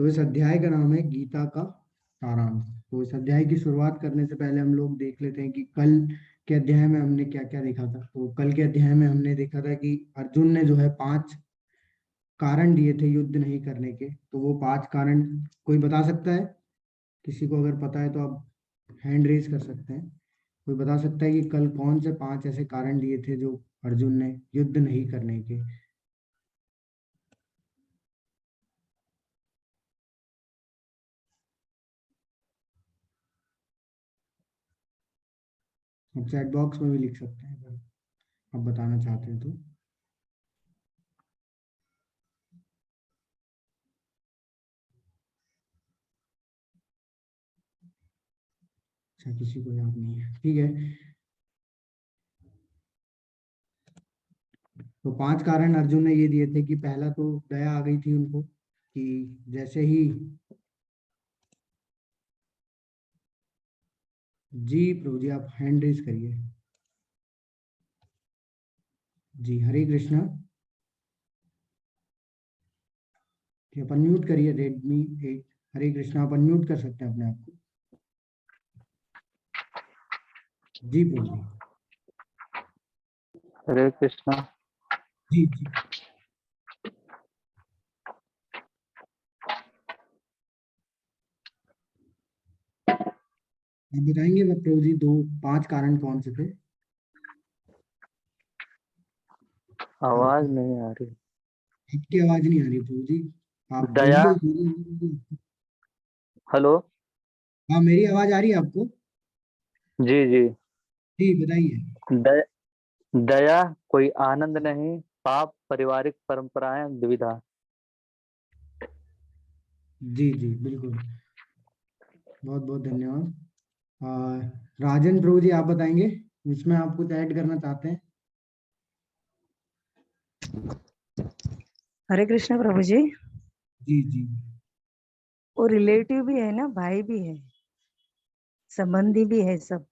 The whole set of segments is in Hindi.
तो इस अध्याय का नाम है गीता का सारांश। तो इस अध्याय की शुरुआत करने से पहले हम लोग देख लेते हैं कि कल के अध्याय में हमने क्या क्या देखा था। तो कल के अध्याय में हमने देखा था कि अर्जुन ने जो है 5 कारण दिए थे युद्ध नहीं करने के। तो वो 5 कारण कोई बता सकता है? किसी को अगर पता है तो आप हैंड रेज कर सकते हैं। कोई बता सकता है कि कल कौन से 5 ऐसे कारण दिए थे जो अर्जुन ने युद्ध नहीं करने के? आप चैट बॉक्स में भी लिख सकते हैं अगर आप बताना चाहते हैं तो। अच्छा, किसी को याद नहीं है, ठीक है। तो 5 कारण अर्जुन ने ये दिए थे कि पहला तो दया आ गई थी उनको कि जैसे ही, जी प्रभु जी आप हैंड रेज करिए। जी हरे कृष्णा। कि आप अनम्यूट करिए Redmi 8। हरे कृष्णा, आप अनम्यूट कर सकते हैं अपने आप को। जी प्रभु जी। हरे कृष्णा। जी जी। आप बताएंगे वह प्रभु जी 5 कारण कौन से थे? आवाज नहीं आ रही। आपकी आवाज नहीं आ रही प्रभु जी। आप दया। बोलिए बोलिए। हेलो। हाँ, मेरी आवाज आ रही है आपको? जी जी। जी बताइए। दया, दया कोई आनंद नहीं, पाप पारिवारिक परंपराएं दुविधा। जी जी बिल्कुल। बहुत बहुत धन्यवाद। राजन प्रभु जी आप बताएंगे, इसमें आप कुछ ऐड करना चाहते हैं? हरे कृष्ण प्रभु जी। जी जी। वो रिलेटिव भी है ना, भाई भी है, संबंधी भी है सब।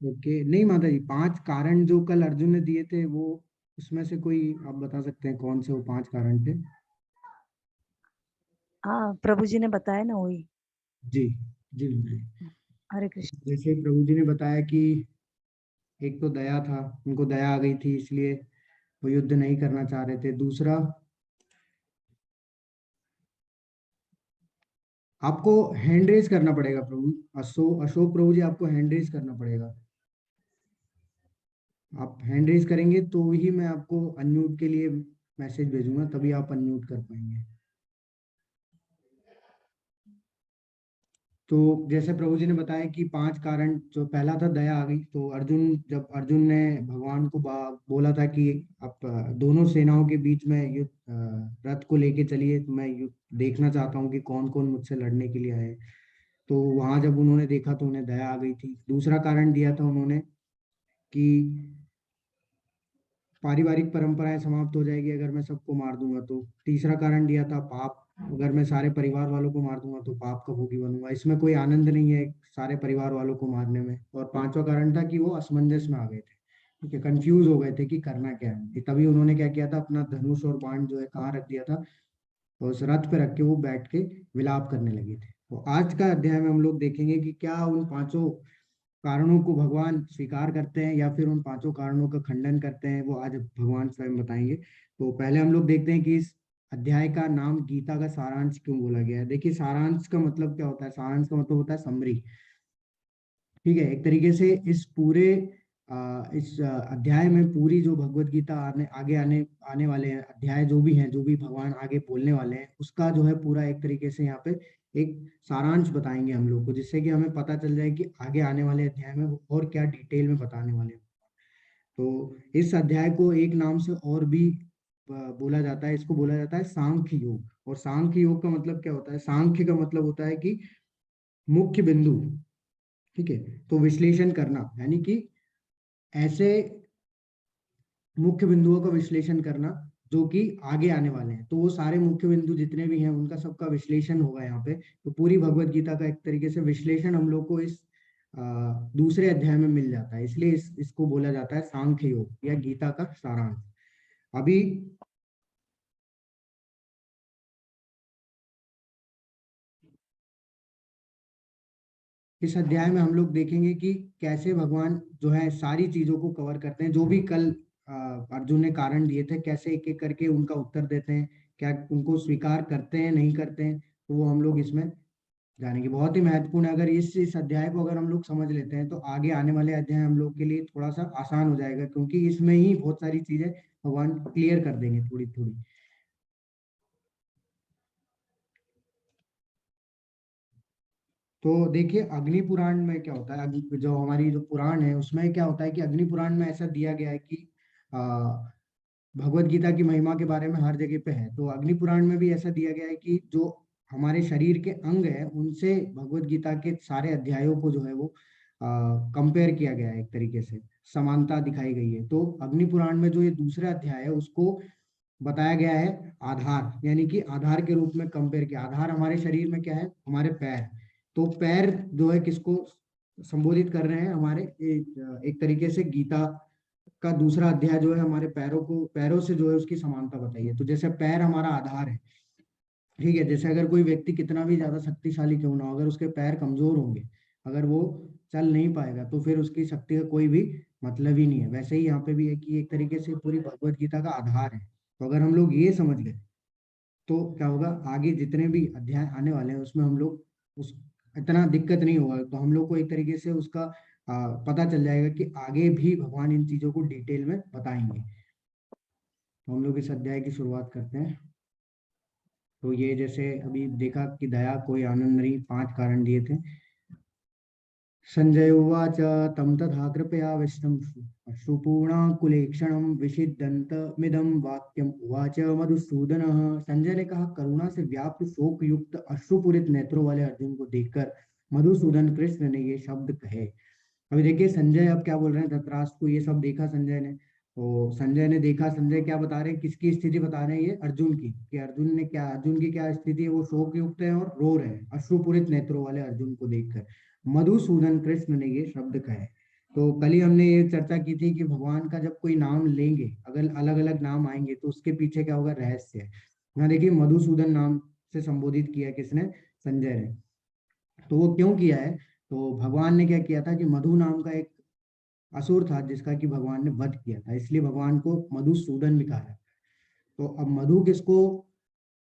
ओके, नहीं माता जी, 5 कारण जो कल अर्जुन ने दिए थे वो, उसमें से कोई आप बता सकते हैं कौन से वो 5 कारण थे? हाँ, प्रभु जी ने बताया ना वही। जी जी जी। हरे कृष्ण। जैसे प्रभु जी ने बताया कि एक तो दया था, उनको दया आ गई थी इसलिए वो युद्ध नहीं करना चाह रहे थे। दूसरा, आपको हैंड रेज करना पड़ेगा प्रभु। अशोक प्रभु जी आपको हैंड रेज करना पड़ेगा। आप हैंड रेज करेंगे तो ही मैं आपको अनम्यूट के लिए मैसेज भेजूंगा, तभी आप अनम्यूट कर पाएंगे। तो जैसे प्रभु जी ने बताया कि 5 कारण, जो पहला था दया आ गई। तो जब अर्जुन ने भगवान को बोला था कि आप दोनों सेनाओं के बीच में युद्ध, रथ को लेके चलिए, तो मैं युद्ध देखना चाहता हूँ कि कौन कौन मुझसे लड़ने के लिए आए। तो वहां जब उन्होंने देखा तो उन्हें दया आ गई थी। दूसरा कारण दिया था उन्होंने कि पारिवारिक परंपराएं समाप्त हो जाएगी अगर मैं सबको मार दूंगा तो। तीसरा कारण दिया था पाप, अगर मैं सारे परिवार वालों को मार दूंगा तो पाप का भोगी बनूंगा, इसमें कोई आनंद नहीं है सारे परिवार वालों को मारने में। और पांचवा कारण था कि वो असमंजस में आ गए थे, ठीक है, कंफ्यूज हो गए थे कि करना क्या है। कि तभी उन्होंने क्या किया था, अपना धनुष और बाण जो है कहाँ रख दिया था, तो उस रथ पे रख के वो बैठ के विलाप करने लगे थे। तो आज का अध्याय में हम लोग देखेंगे कि क्या उन 5 कारणों को भगवान स्वीकार करते हैं या फिर उन 5 कारणों का खंडन करते हैं, वो आज भगवान स्वयं बताएंगे। तो पहले हम लोग देखते हैं कि इस अध्याय का नाम गीता का सारांश क्यों बोला गया है। देखिए, सारांश का मतलब क्या होता है? सारांश का मतलब होता है समरी, ठीक है। एक तरीके से इस पूरे इस अध्याय में पूरी जो भगवत गीता आने आने वाले हैं अध्याय जो भी हैं, जो भी भगवान आगे बोलने वाले हैं, उसका जो है पूरा एक तरीके से यहाँ पे एक सारांश बताएंगे हम लोग को, जिससे कि हमें पता चल जाए कि आगे आने वाले अध्याय में वो और क्या डिटेल में बताने वाले हैं। तो इस अध्याय को एक नाम से और भी बोला जाता है, इसको बोला जाता है सांख्य योग। और सांख्य योग का मतलब क्या होता है? सांख्य का मतलब होता है कि मुख्य बिंदु, ठीक है। तो विश्लेषण करना, यानी कि ऐसे मुख्य बिंदुओं का विश्लेषण करना जो कि आगे आने वाले हैं। तो वो सारे मुख्य बिंदु जितने भी हैं उनका सबका विश्लेषण होगा यहाँ पे। तो पूरी भगवत गीता का एक तरीके से विश्लेषण हम लोग को इस दूसरे अध्याय में मिल जाता है, इसलिए इसको बोला जाता है सांख्य योग या गीता का सारांश। अभी इस अध्याय में हम लोग देखेंगे कि कैसे भगवान जो है सारी चीजों को कवर करते हैं, जो भी कल अर्जुन ने कारण दिए थे, कैसे एक एक करके उनका उत्तर देते हैं, क्या उनको स्वीकार करते हैं नहीं करते हैं, तो वो हम लोग इसमें जानेंगे। बहुत ही महत्वपूर्ण है। अगर इस अध्याय को अगर हम लोग समझ लेते हैं तो आगे आने वाले अध्याय हम लोग के लिए थोड़ा सा आसान हो जाएगा, क्योंकि इसमें ही बहुत सारी चीजें भगवान क्लियर कर देंगे थोड़ी थोड़ी। तो देखिए अग्नि पुराण में क्या होता है, जो हमारी जो पुराण है उसमें क्या होता है कि अग्नि पुराण में ऐसा दिया गया है कि आ, भगवत गीता की महिमा के बारे में हर जगह पे है। तो अग्नि पुराण में भी ऐसा दिया गया है कि जो हमारे शरीर के अंग है उनसे भगवत गीता के सारे अध्यायों को जो है वो कंपेयर किया गया है, एक तरीके से समानता दिखाई गई है। तो अग्नि पुराण में जो ये दूसरा अध्याय है उसको बताया गया है आधार, यानी कि आधार के रूप में कंपेयर किया। आधार हमारे शरीर में क्या है, हमारे पैर। तो पैर जो है किसको संबोधित कर रहे हैं, हमारे एक तरीके से गीता का दूसरा अध्याय जो है हमारे पैरों को, पैरों से जो है उसकी समानता बताई है। तो जैसे पैर हमारा आधार है, ठीक है, जैसे अगर कोई व्यक्ति कितना भी ज्यादा शक्तिशाली क्यों ना हो, अगर उसके पैर कमजोर होंगे, अगर वो चल नहीं पाएगा तो फिर उसकी शक्ति का कोई भी मतलब ही नहीं है। वैसे ही यहाँ पे भी है कि एक तरीके से पूरी भगवत गीता का आधार है। तो अगर हम लोग ये समझ गए तो क्या होगा, आगे जितने भी अध्याय आने वाले हैं उसमें हम लोग उस इतना दिक्कत नहीं होगा। तो हम लोग को एक तरीके से उसका पता चल जाएगा कि आगे भी भगवान इन चीजों को डिटेल में बताएंगे। तो हम लोग इस अध्याय की शुरुआत करते हैं। तो ये जैसे अभी देखा कि दया कोई आनंद नहीं, 5 कारण दिए थे। संजय उवाच तं तथा कृपयाविष्टं सुपूर्णाकुलेक्षणं विषिदन्तमिदं वाक्यम् उवाच मधुसूदनः। संजय ने कहा, करुणा से व्याप्त शोक युक्त अश्रुपूरित नेत्रों वाले अर्जुन को देखकर मधुसूदन कृष्ण ने ये शब्द कहे। अभी देखिए संजय अब क्या बोल रहे हैं, धृतराष्ट्र को ये सब देखा संजय ने। तो संजय ने देखा, संजय क्या बता रहे हैं, किसकी स्थिति बता रहे हैं, ये अर्जुन की, कि अर्जुन ने क्या, अर्जुन की क्या स्थिति है, वो शोक युक्त है और रो रहे हैं अश्रुपूरित नेत्रों वाले अर्जुन को देखकर मधुसूदन कृष्ण ने ये शब्द कहे। तो कल ही हमने ये चर्चा की थी कि भगवान का जब कोई नाम लेंगे, अगर अलग अलग नाम आएंगे तो उसके पीछे क्या होगा, रहस्य है। यहाँ देखिए मधुसूदन नाम से संबोधित किया किसने, संजय ने। तो वो क्यों किया है, तो भगवान ने क्या किया था कि मधु नाम का एक असुर था जिसका कि भगवान ने वध किया था, इसलिए भगवान को मधुसूदन भी कहा है। तो अब मधु किसको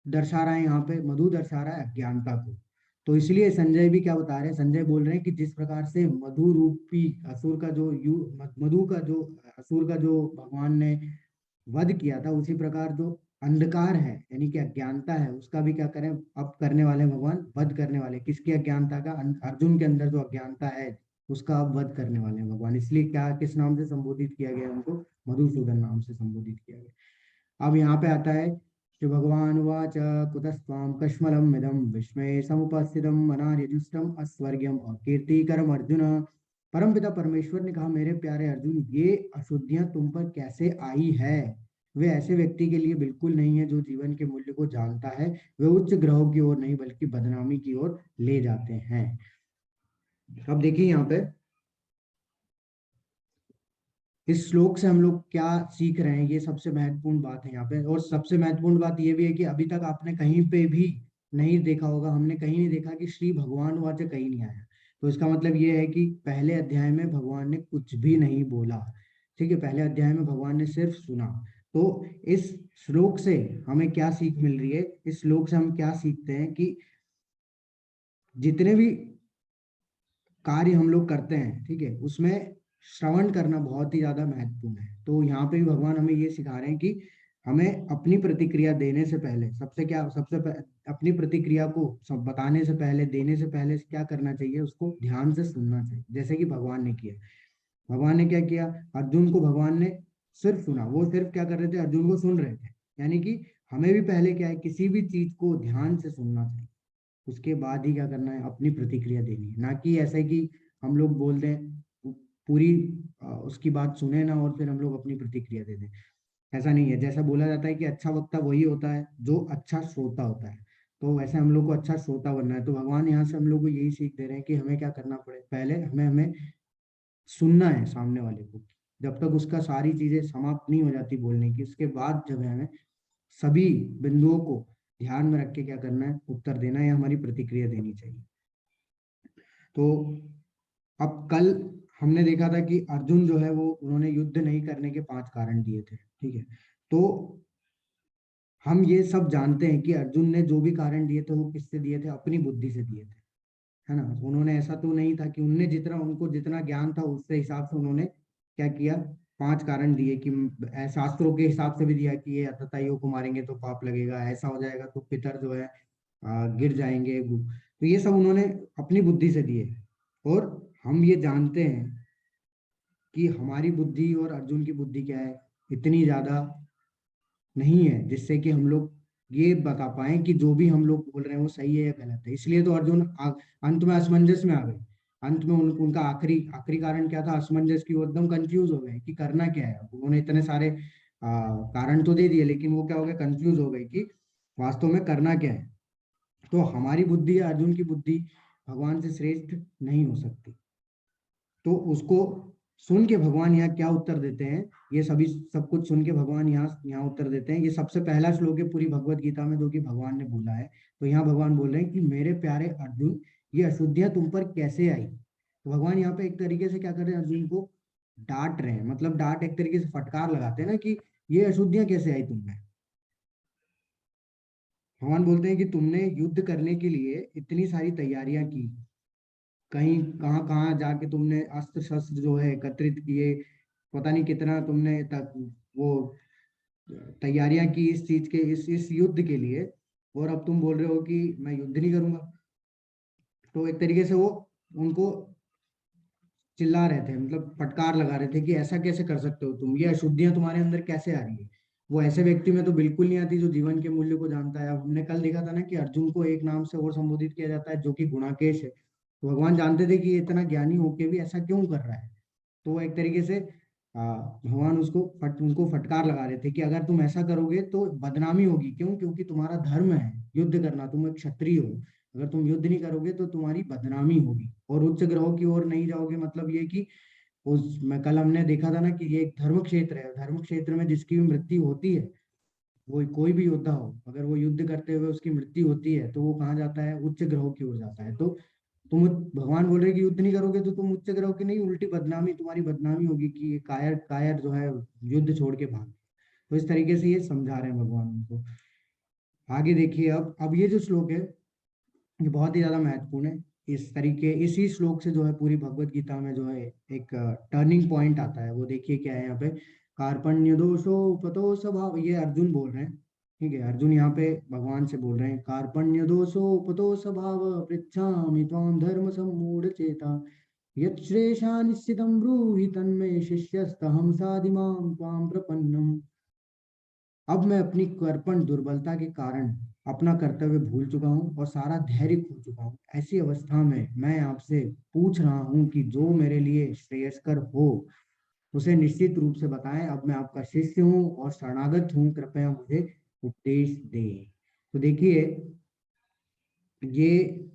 दर्शा रहा है, यहाँ पे मधु दर्शा रहा है अज्ञानता को। तो इसलिए संजय भी क्या बता रहे हैं, संजय बोल रहे हैं कि जिस प्रकार से मधु रूपी असुर का जो मधु का जो असुर का जो भगवान ने वध किया था, उसी प्रकार जो अंधकार है यानी कि अज्ञानता है उसका भी क्या करें, अब करने वाले भगवान, वध करने वाले किसकी अज्ञानता का, अर्जुन के अंदर जो अज्ञानता है उसका अब वध करने वाले हैं भगवान। इसलिए क्या, किस नाम से संबोधित किया गया उनको, मधुसूदन नाम से संबोधित किया गया। अब यहाँ पे आता है श्री भगवान वाच कुतस्त्वां कश्मलम मिदम विस्मय समुपस्थितम अनार्यजुष्टम अस्वर्ग्यम और कीर्तिकरम अर्जुन। परमपिता परमेश्वर ने कहा, मेरे प्यारे अर्जुन, ये अशुद्धियां तुम पर कैसे आई है। वे ऐसे व्यक्ति के लिए बिल्कुल नहीं है जो जीवन के मूल्य को जानता है। वे उच्च ग्रहों की ओर नहीं बल्कि बदनामी की ओर ले जाते हैं। अब देखिए यहाँ पे इस श्लोक से हम लोग क्या सीख रहे हैं, ये सबसे महत्वपूर्ण बात है यहाँ पे। और सबसे महत्वपूर्ण बात ये भी है कि अभी तक आपने कहीं पे भी नहीं देखा होगा, हमने कहीं नहीं देखा कि श्री भगवान वाच कहीं नहीं आया। तो इसका मतलब ये है कि पहले अध्याय में भगवान ने कुछ भी नहीं बोला, ठीक है, पहले अध्याय में भगवान ने सिर्फ सुना। तो इस श्लोक से हमें क्या सीख मिल रही है, इस श्लोक से हम क्या सीखते हैं कि जितने भी कार्य हम लोग करते हैं, ठीक है, उसमें श्रवण करना बहुत ही ज्यादा महत्वपूर्ण है। तो यहाँ पे भी भगवान हमें ये सिखा रहे हैं कि हमें अपनी प्रतिक्रिया देने से पहले, अपनी प्रतिक्रिया को सब बताने से पहले, देने से पहले क्या करना चाहिए, उसको ध्यान से सुनना चाहिए, जैसे कि भगवान ने किया। भगवान ने क्या किया, अर्जुन को भगवान ने सिर्फ सुना, वो सिर्फ क्या कर रहे थे, अर्जुन को सुन रहे थे। यानी कि हमें भी पहले क्या है, किसी भी चीज को ध्यान से सुनना चाहिए, उसके बाद ही क्या करना है, अपनी प्रतिक्रिया देनी है। ना कि ऐसा कि हम लोग बोल दें पूरी उसकी बात सुने ना और फिर हम लोग अपनी प्रतिक्रिया दे दें, ऐसा नहीं है। जैसा बोला जाता है कि अच्छा वक्ता वही होता है जो अच्छा श्रोता होता है। तो वैसे हम लोग को अच्छा श्रोता बनना है। तो भगवान यहाँ से हम लोग को यही सीख दे रहे हैं कि हमें क्या करना पड़े, पहले हमें हमें सुनना है सामने वाले को, जब तक उसका सारी चीजें समाप्त नहीं हो जाती बोलने की, उसके बाद जब है हमें सभी बिंदुओं को ध्यान में रख के क्या करना है, उत्तर देना है या हमारी प्रतिक्रिया देनी चाहिए। तो अब कल हमने देखा था कि अर्जुन जो है वो उन्होंने युद्ध नहीं करने के 5 कारण दिए थे, ठीक है। तो हम ये सब जानते हैं कि अर्जुन ने जो भी कारण दिए थे वो किससे दिए थे, अपनी बुद्धि से दिए थे, है ना। उन्होंने ऐसा तो नहीं था कि उनने जितना उनको जितना ज्ञान था उससे हिसाब से उन्होंने क्या किया, 5 कारण दिए कि शास्त्रों के हिसाब से भी दिया कि ये अतताइयों को मारेंगे तो पाप लगेगा, ऐसा हो जाएगा तो पितर जो है गिर जाएंगे। तो ये सब उन्होंने अपनी बुद्धि से दिए। और हम ये जानते हैं कि हमारी बुद्धि और अर्जुन की बुद्धि क्या है, इतनी ज्यादा नहीं है जिससे कि हम लोग ये बता पाए कि जो भी हम लोग बोल रहे हैं वो सही है या गलत है। इसलिए तो अर्जुन अंत में असमंजस में आ गए। अंत में उनका आखिरी आखिरी कारण क्या था, असमंजस की। वो एकदम कंफ्यूज हो गए कि करना क्या है। उन्होंने इतने सारे कारण तो दे दिए, लेकिन वो क्या हो गए, कंफ्यूज हो गए कि वास्तव में करना क्या है। तो हमारी बुद्धि या अर्जुन की बुद्धि भगवान से श्रेष्ठ नहीं हो सकती। तो उसको सुन के भगवान यहाँ क्या उत्तर देते हैं, ये सभी सब कुछ सुन के भगवान यहाँ यहाँ उत्तर देते हैं। ये सबसे पहला श्लोक है पूरी भगवत गीता में जो कि भगवान ने बोला है। तो यहाँ भगवान बोल रहे हैं कि मेरे प्यारे अर्जुन, ये अशुद्धियां तुम पर कैसे आई। तो भगवान यहाँ पे एक तरीके से क्या कर रहे हैं, अर्जुन को डांट रहे हैं। मतलब डांट एक तरीके से फटकार लगाते हैं ना कि ये अशुद्धियां कैसे आई तुम में। भगवान बोलते हैं कि तुमने युद्ध करने के लिए इतनी सारी तैयारियां की, कहीं कहाँ कहाँ जाके तुमने अस्त्र शस्त्र जो है एकत्रित किए, पता नहीं कितना तुमने तक वो तैयारियां की इस चीज के, इस युद्ध के लिए। और अब तुम बोल रहे हो कि मैं युद्ध नहीं करूंगा। तो एक तरीके से वो उनको चिल्ला रहे थे, मतलब फटकार लगा रहे थे कि ऐसा कैसे कर सकते हो तुम, ये अशुद्धियां तुम्हारे अंदर कैसे आ रही है। वो ऐसे व्यक्ति में तो बिल्कुल नहीं आती जो जीवन के मूल्य को जानता है। अब हमने कल देखा था ना कि अर्जुन को एक नाम से और संबोधित किया जाता है जो कि गुणाकेश है। तो भगवान जानते थे कि ये इतना ज्ञानी होके भी ऐसा क्यों कर रहा है। तो वो एक तरीके से भगवान उनको फटकार लगा रहे थे कि अगर तुम ऐसा करोगे तो बदनामी होगी। क्यों? क्योंकि तुम्हारा धर्म है युद्ध करना, तुम एक क्षत्रिय हो। अगर तुम युद्ध नहीं करोगे तो तुम्हारी बदनामी होगी और उच्च ग्रहों की ओर नहीं जाओगे। मतलब ये कि उस मैं कल हमने देखा था ना कि ये एक धर्म क्षेत्र है। धर्म क्षेत्र में जिसकी भी मृत्यु होती है, वो कोई भी योद्धा हो, अगर वो युद्ध करते हुए उसकी मृत्यु होती है तो वो कहाँ जाता है, उच्च ग्रहों की ओर जाता है। तो तुम भगवान बोल रहे कि युद्ध नहीं करोगे तो तुम उच्च ग्रहों की नहीं, उल्टी बदनामी, तुम्हारी बदनामी होगी कि ये कायर कायर जो है युद्ध छोड़ के भाग। तो इस तरीके से ये समझा रहे हैं भगवान उनको। आगे देखिए, अब ये जो श्लोक है ये बहुत ही ज्यादा महत्वपूर्ण है। इस तरीके इसी श्लोक से जो है पूरी भगवत गीता में जो है एक टर्निंग पॉइंट आता है। वो देखिए क्या है यहाँ पे, कार्पण्य दोषो उपतो स्वभाव, ये अर्जुन बोल रहे हैं। ठीक है, अर्जुन यहाँ पे भगवान से बोल रहे हैं, कार्पण्य दोषो उपतो स्वभाव पृच्छामि त्वां धर्म सम्मूढ़ चेता यत् श्रेषा निश्चितं ब्रूहि तन्मे शिष्यस्तहं साधिमां त्वां प्रपन्नम्। अब मैं अपनी कर्पण दुर्बलता के कारण अपना कर्तव्य भूल चुका हूँ और सारा धैर्य खो चुका हूँ। ऐसी अवस्था में मैं आपसे पूछ रहा हूँ कि जो मेरे लिए श्रेयस्कर हो उसे निश्चित रूप से बताएं। अब मैं आपका शिष्य हूँ और शरणागत हूँ, कृपया मुझे उपदेश दें। तो देखिए, ये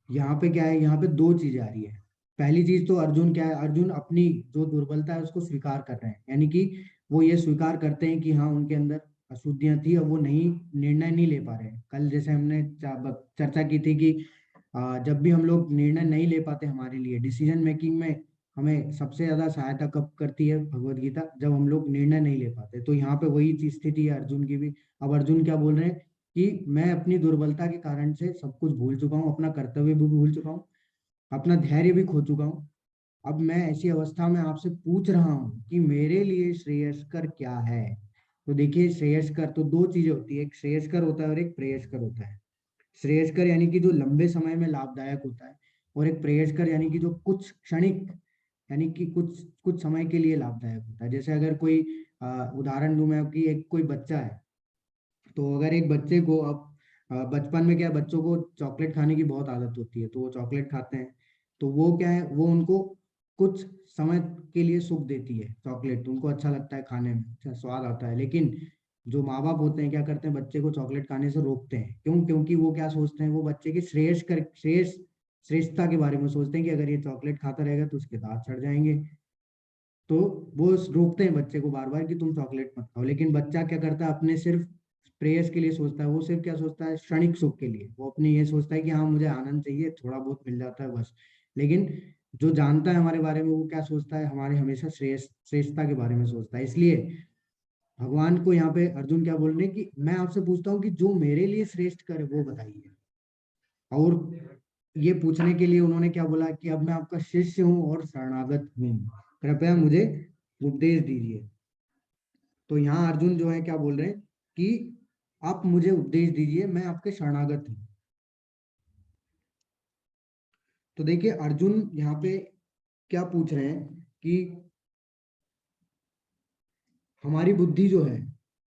यहाँ पे क्या है, यहाँ पे दो चीजें आ रही है। पहली चीज तो अर्जुन क्या है, अर्जुन अपनी जो दुर्बलता है उसको स्वीकार कर रहे हैं। यानी कि वो ये स्वीकार करते हैं कि हाँ उनके अंदर अशुद्धियां थी और वो नहीं निर्णय नहीं ले पा रहे हैं। कल जैसे हमने चर्चा की थी कि जब भी हम लोग निर्णय नहीं ले पाते हमारे लिए डिसीजन मेकिंग में, हमें सबसे ज्यादा सहायता कब करती है भगवत गीता, जब हम लोग निर्णय नहीं ले पाते। तो यहाँ पे वही चीज स्थिति है अर्जुन की भी। अब अर्जुन क्या बोल रहे हैं कि मैं अपनी दुर्बलता के कारण से सब कुछ भूल चुका हूँ, अपना कर्तव्य भी भूल चुका हूँ, अपना धैर्य भी खो चुका हूँ। अब मैं ऐसी अवस्था में आपसे पूछ रहा हूँ कि मेरे लिए श्रेयस्कर क्या है। तो देखिए, श्रेयस्कर तो दो चीजें होती है, एक श्रेयस्कर होता है और एक प्रेयस्कर होता है। श्रेयस्कर यानी कि जो लंबे समय में लाभदायक होता है, और एक प्रेयस्कर यानी कि जो कुछ क्षणिक, यानी कि कुछ कुछ समय के लिए लाभदायक होता है। जैसे अगर कोई उदाहरण दूं मैं कि एक कोई बच्चा है, तो अगर एक बच्चे को अब बचपन में क्या है, बच्चों को चॉकलेट खाने की बहुत आदत होती है तो वो चॉकलेट खाते हैं। तो वो क्या है, वो उनको कुछ समय के लिए सुख देती है चॉकलेट, तो उनको अच्छा लगता है खाने में, अच्छा स्वाद आता है। लेकिन जो माँ बाप होते हैं क्या करते हैं, बच्चे को चॉकलेट खाने से रोकते हैं। क्यों? क्योंकि वो क्या सोचते हैं, वो बच्चे की श्रेष्ठता के बारे में सोचते हैं कि अगर ये चॉकलेट खाता रहेगा तो उसके दांत चढ़ जाएंगे। तो वो रोकते हैं बच्चे को बार बार कि तुम चॉकलेट मत खाओ। लेकिन बच्चा क्या करता है, अपने सिर्फ प्रेयस के लिए सोचता है, वो सिर्फ क्या सोचता है, क्षणिक सुख के लिए। वो अपने ये सोचता है कि हाँ मुझे आनंद चाहिए, थोड़ा बहुत मिल जाता है बस। लेकिन जो जानता है हमारे बारे में, वो क्या सोचता है, हमारे हमेशा श्रेष्ठता के बारे में सोचता है। इसलिए भगवान को यहाँ पे अर्जुन क्या बोल रहे हैं कि मैं आपसे पूछता हूँ कि जो मेरे लिए श्रेष्ठ करे वो बताइए। और ये पूछने के लिए उन्होंने क्या बोला कि अब मैं आपका शिष्य हूँ और शरणागत हूँ, कृपया मुझे उपदेश दीजिए। तो यहाँ अर्जुन जो है क्या बोल रहे हैं कि आप मुझे उपदेश दीजिए, मैं आपके शरणागत हूँ। तो देखिए अर्जुन यहाँ पे क्या पूछ रहे हैं कि हमारी बुद्धि जो है,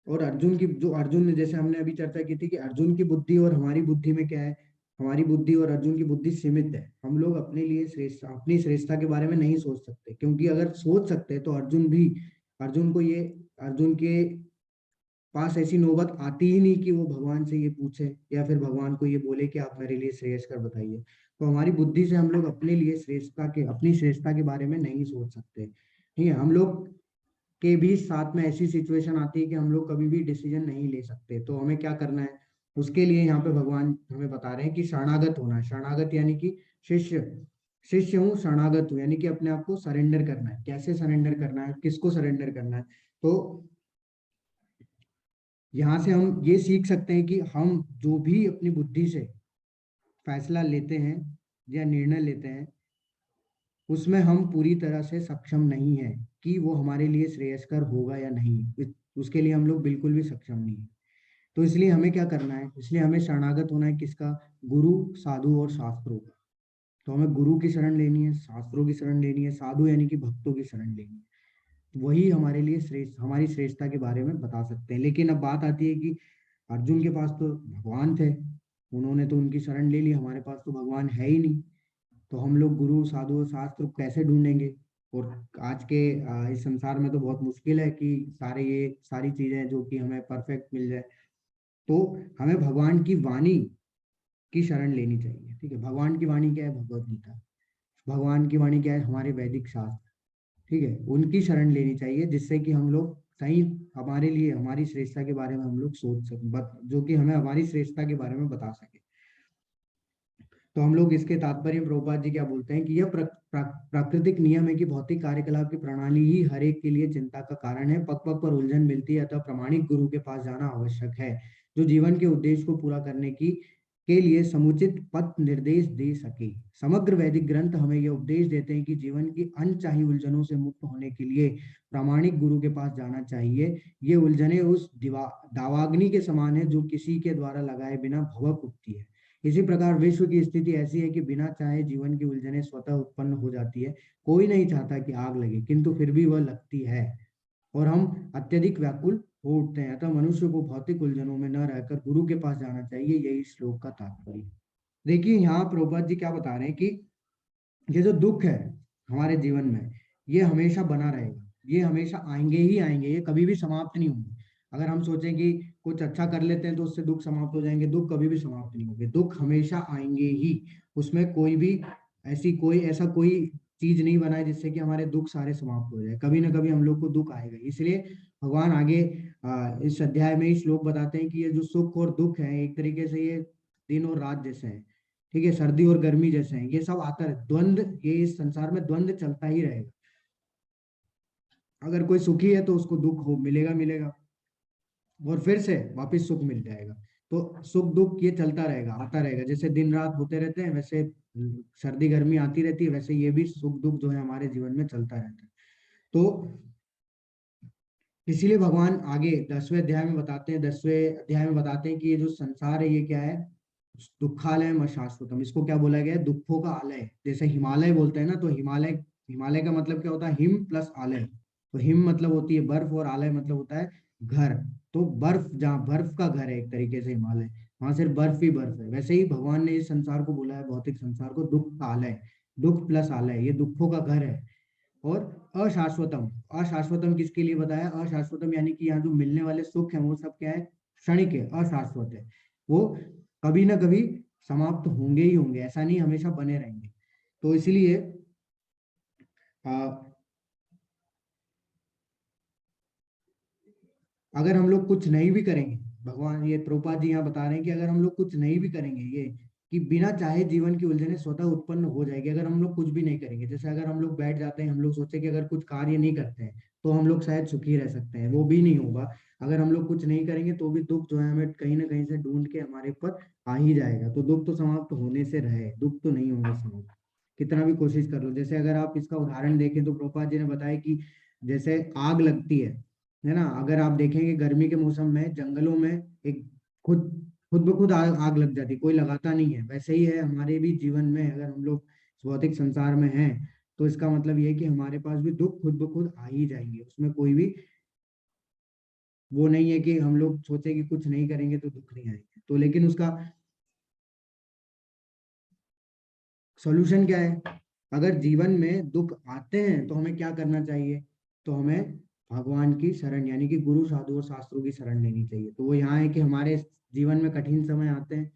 और अर्जुन की, जो अर्जुन ने, जैसे हमने अभी चर्चा की थी कि अर्जुन की बुद्धि और हमारी बुद्धि में क्या है, हमारी बुद्धि और अर्जुन की बुद्धि सीमित है। हम लोग अपने लिए श्रेष्ठ, अपनी श्रेष्ठता के बारे में नहीं सोच सकते, क्योंकि अगर सोच सकते तो अर्जुन भी, अर्जुन को ये, अर्जुन के पास ऐसी नौबत आती ही नहीं कि वो भगवान से ये पूछे या फिर भगवान को ये बोले कि आप मेरे लिए श्रेष्ठ कर बताइए। तो हमारी बुद्धि से हम लोग अपने लिए श्रेष्ठता के, अपनी श्रेष्ठता के बारे में नहीं सोच सकते। ठीक है, हम लोग के भी साथ में ऐसी सिचुएशन आती है कि हम लोग कभी भी डिसीजन नहीं ले सकते। तो हमें क्या करना है, उसके लिए यहाँ पे भगवान हमें बता रहे हैं कि शरणागत होना है। शरणागत यानी कि शिष्य, शिष्य हूँ शरणागत हूँ, यानी कि अपने आप को सरेंडर करना है। कैसे सरेंडर करना है, किसको सरेंडर करना है, तो यहाँ से हम ये सीख सकते हैं कि हम जो भी अपनी बुद्धि से फैसला लेते हैं या निर्णय लेते हैं, उसमें हम पूरी तरह से सक्षम नहीं है कि वो हमारे लिए श्रेयस्कर होगा या नहीं। उसके लिए हम लोग बिल्कुल भी सक्षम नहीं है। तो इसलिए हमें क्या करना है, इसलिए हमें शरणागत होना है किसका, गुरु, साधु और शास्त्रों का। तो हमें गुरु की शरण लेनी है, शास्त्रों की शरण लेनी है, साधु यानी कि भक्तों की शरण लेनी है। वही हमारे लिए श्रेष्ठ, हमारी श्रेष्ठता के बारे में बता सकते हैं। लेकिन अब बात आती है कि अर्जुन के पास तो भगवान थे, उन्होंने तो उनकी शरण ले ली, हमारे पास तो भगवान है ही नहीं। तो हम लोग गुरु, साधु और शास्त्र कैसे ढूंढेंगे। और आज के इस संसार में तो बहुत मुश्किल है कि सारे ये सारी चीजें जो कि हमें परफेक्ट मिल जाए। तो हमें भगवान की वाणी की शरण लेनी चाहिए। ठीक है, भगवान की वाणी क्या है, भगवत गीता। भगवान की वाणी क्या है, हमारे वैदिक शास्त्र। ठीक है, उनकी शरण लेनी चाहिए, जिससे कि हम लोग सही, हमारे लिए, हमारी श्रेष्ठता के बारे में हम लोग सोच सकें, जो कि हमें हमारी श्रेष्ठता के बारे में बता सके। तो हम लोग इसके तात्पर्य प्रभुपाद जी क्या बोलते हैं कि यह प्राकृतिक नियम है कि भौतिक कार्यकलाप की प्रणाली ही हर एक के लिए चिंता का कारण है। पग पग पर उलझन मिलती है, अतः प्रामाणिक गुरु के पास जाना आवश्यक है, जो जीवन के उद्देश्य को पूरा करने की के लिए समुचित पथ निर्देश दे सके। समग्र वैदिक ग्रंथ हमें यह उपदेश देते हैं कि जीवन की अनचाही उलझनों से मुक्त होने के लिए प्रामाणिक गुरु के पास जाना चाहिए। ये उलझने उस दावाग्नि के समान है जो किसी के द्वारा लगाए बिना भभक उठती है। इसी प्रकार विश्व की स्थिति ऐसी है कि बिना चाहे जीवन की उलझनें स्वतः उत्पन्न हो जाती है। कोई नहीं चाहता कि आग लगे, किंतु फिर भी वह लगती है और हम अत्यधिक व्याकुल हो उठते हैं। अतः मनुष्य को भौतिक उलझनों में न रहकर गुरु के पास जाना चाहिए। यही श्लोक का तात्पर्य। देखिए यहाँ प्रभुपाद जी क्या बता रहे हैं कि ये जो दुख है हमारे जीवन में, ये हमेशा बना रहेगा, ये हमेशा आएंगे ही आएंगे, ये कभी भी समाप्त नहीं होंगे। अगर हम सोचें कि कुछ अच्छा कर लेते हैं तो उससे दुख समाप्त हो जाएंगे, दुख कभी भी समाप्त नहीं होंगे, दुख हमेशा आएंगे ही। उसमें कोई भी ऐसा कोई चीज नहीं बनाए जिससे कि हमारे दुख सारे समाप्त हो जाए। कभी ना कभी हम लोग को दुख आएगा। इसलिए भगवान आगे इस अध्याय में ही श्लोक बताते हैं कि ये जो सुख और दुख है, एक तरीके से ये दिन और रात जैसे है। ठीक है, सर्दी और गर्मी जैसे हैं, ये सब आता है, द्वंद्व, ये इस संसार में द्वंद्व चलता ही रहेगा। अगर कोई सुखी है तो उसको दुख हो मिलेगा मिलेगा, और फिर से वापस सुख मिल जाएगा। तो सुख दुख ये चलता रहेगा, आता रहेगा। जैसे दिन रात होते रहते हैं, वैसे सर्दी गर्मी आती रहती है, वैसे ये भी सुख दुख जो है हमारे जीवन में चलता रहता है। तो इसीलिए भगवान आगे 10वें अध्याय में बताते हैं, 10वें अध्याय में बताते हैं कि ये जो संसार है ये क्या है, दुखालय शाश्वतम। इसको क्या बोला गया है, दुखों का आलय। जैसे हिमालय बोलते हैं ना, तो हिमालय, हिमालय का मतलब क्या होता है, हिम प्लस आलय। तो हिम मतलब होती है बर्फ और आलय मतलब होता है घर। तो बर्फ, जहाँ बर्फ का घर है एक तरीके से हिमालय, वहां सिर्फ बर्फ ही बर्फ है। वैसे ही भगवान ने इस संसार को बोला है, भौतिक संसार को, दुख का आलय, दुख प्लस आलय, ये दुखों का घर है। और अशाश्वतम, अशाश्वतम किसके लिए बताया, अशाश्वतम यानी कि यहाँ जो मिलने वाले सुख है वो सब क्या है, क्षणिक है, अशाश्वत है। वो कभी ना कभी समाप्त होंगे ही होंगे, ऐसा नहीं हमेशा बने रहेंगे। तो इसलिए अगर हम लोग कुछ नहीं भी करेंगे भगवान ये प्रभुपाद जी यहाँ बता रहे हैं कि अगर हम लोग कुछ नहीं भी करेंगे, ये कि बिना चाहे जीवन की उलझने स्वतः उत्पन्न हो जाएगी अगर हम लोग कुछ भी नहीं करेंगे। जैसे अगर हम लोग बैठ जाते हैं, हम लोग सोचे कि अगर कुछ कार्य नहीं करते हैं तो हम लोग शायद सुखी रह सकते हैं, वो भी नहीं होगा। अगर हम लोग कुछ नहीं करेंगे तो भी दुख जो है हमें कहीं ना कहीं से ढूंढ के हमारे ऊपर आ ही जाएगा। तो दुख तो समाप्त होने से रहे, दुख तो नहीं होंगे समाप्त, कितना भी कोशिश कर लो। जैसे अगर आप इसका उदाहरण देखें तो प्रभुपाद जी ने बताया कि जैसे आग लगती है ना, अगर आप देखेंगे गर्मी के मौसम में जंगलों में एक खुद खुद ब खुद आग लग जाती, कोई लगाता नहीं है। वैसे ही है हमारे भी जीवन में, अगर हम लोग इस भौतिक संसार में हैं तो इसका मतलब ये है कि हमारे पास भी दुख खुद ब खुद आ ही जाएंगे। उसमें कोई भी वो नहीं है कि हम लोग सोचे कि कुछ नहीं करेंगे तो दुख नहीं आएंगे। तो लेकिन उसका सॉल्यूशन क्या है? अगर जीवन में दुख आते हैं तो हमें क्या करना चाहिए? तो हमें भगवान की शरण यानी कि गुरु साधु और शास्त्रों की शरण लेनी चाहिए। तो वो यहाँ है कि हमारे जीवन में कठिन समय आते हैं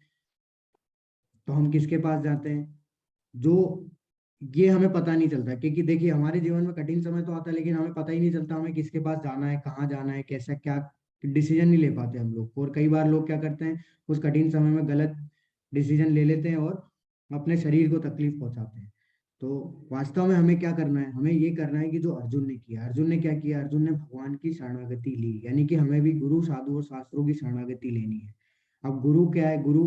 तो हम किसके पास जाते हैं? जो ये हमें पता नहीं चलता, क्योंकि देखिए हमारे जीवन में कठिन समय तो आता है लेकिन हमें पता ही नहीं चलता हमें किसके पास जाना है, कहाँ जाना है, कैसा क्या डिसीजन नहीं ले पाते हम लोग। और कई बार लोग क्या करते हैं, उस कठिन समय में गलत डिसीजन ले लेते हैं और अपने शरीर को तकलीफ पहुंचाते हैं। तो वास्तव में हमें क्या करना है? हमें ये करना है कि जो अर्जुन ने किया। अर्जुन ने क्या किया? अर्जुन ने भगवान की शरणागति ली, यानी कि हमें भी गुरु साधु और शास्त्रों की शरणागति लेनी है। अब गुरु क्या है? गुरु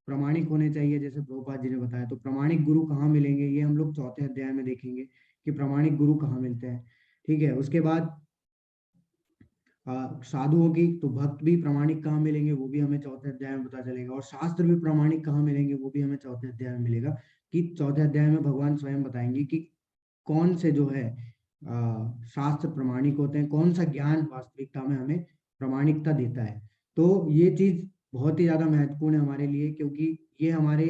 प्रामाणिक होने चाहिए, जैसे प्रभुपाद जी ने बताया। तो प्रामाणिक गुरु कहाँ मिलेंगे, ये हम लोग चौथे अध्याय में देखेंगे कि प्रामाणिक गुरु कहाँ मिलते हैं। ठीक है, उसके बाद साधुओं की तो भक्त भी प्रामाणिक कहाँ मिलेंगे, वो भी हमें चौथे अध्याय में पता चलेगा। और शास्त्र भी प्रामाणिक कहाँ मिलेंगे, वो भी हमें चौथे अध्याय में मिलेगा। कि चौथे अध्याय में भगवान स्वयं बताएंगे कि कौन से जो है शास्त्र प्रामाणिक होते हैं, कौन सा ज्ञान वास्तविकता में हमें प्रामाणिकता देता है। तो ये चीज बहुत ही ज्यादा महत्वपूर्ण है हमारे लिए, क्योंकि ये हमारे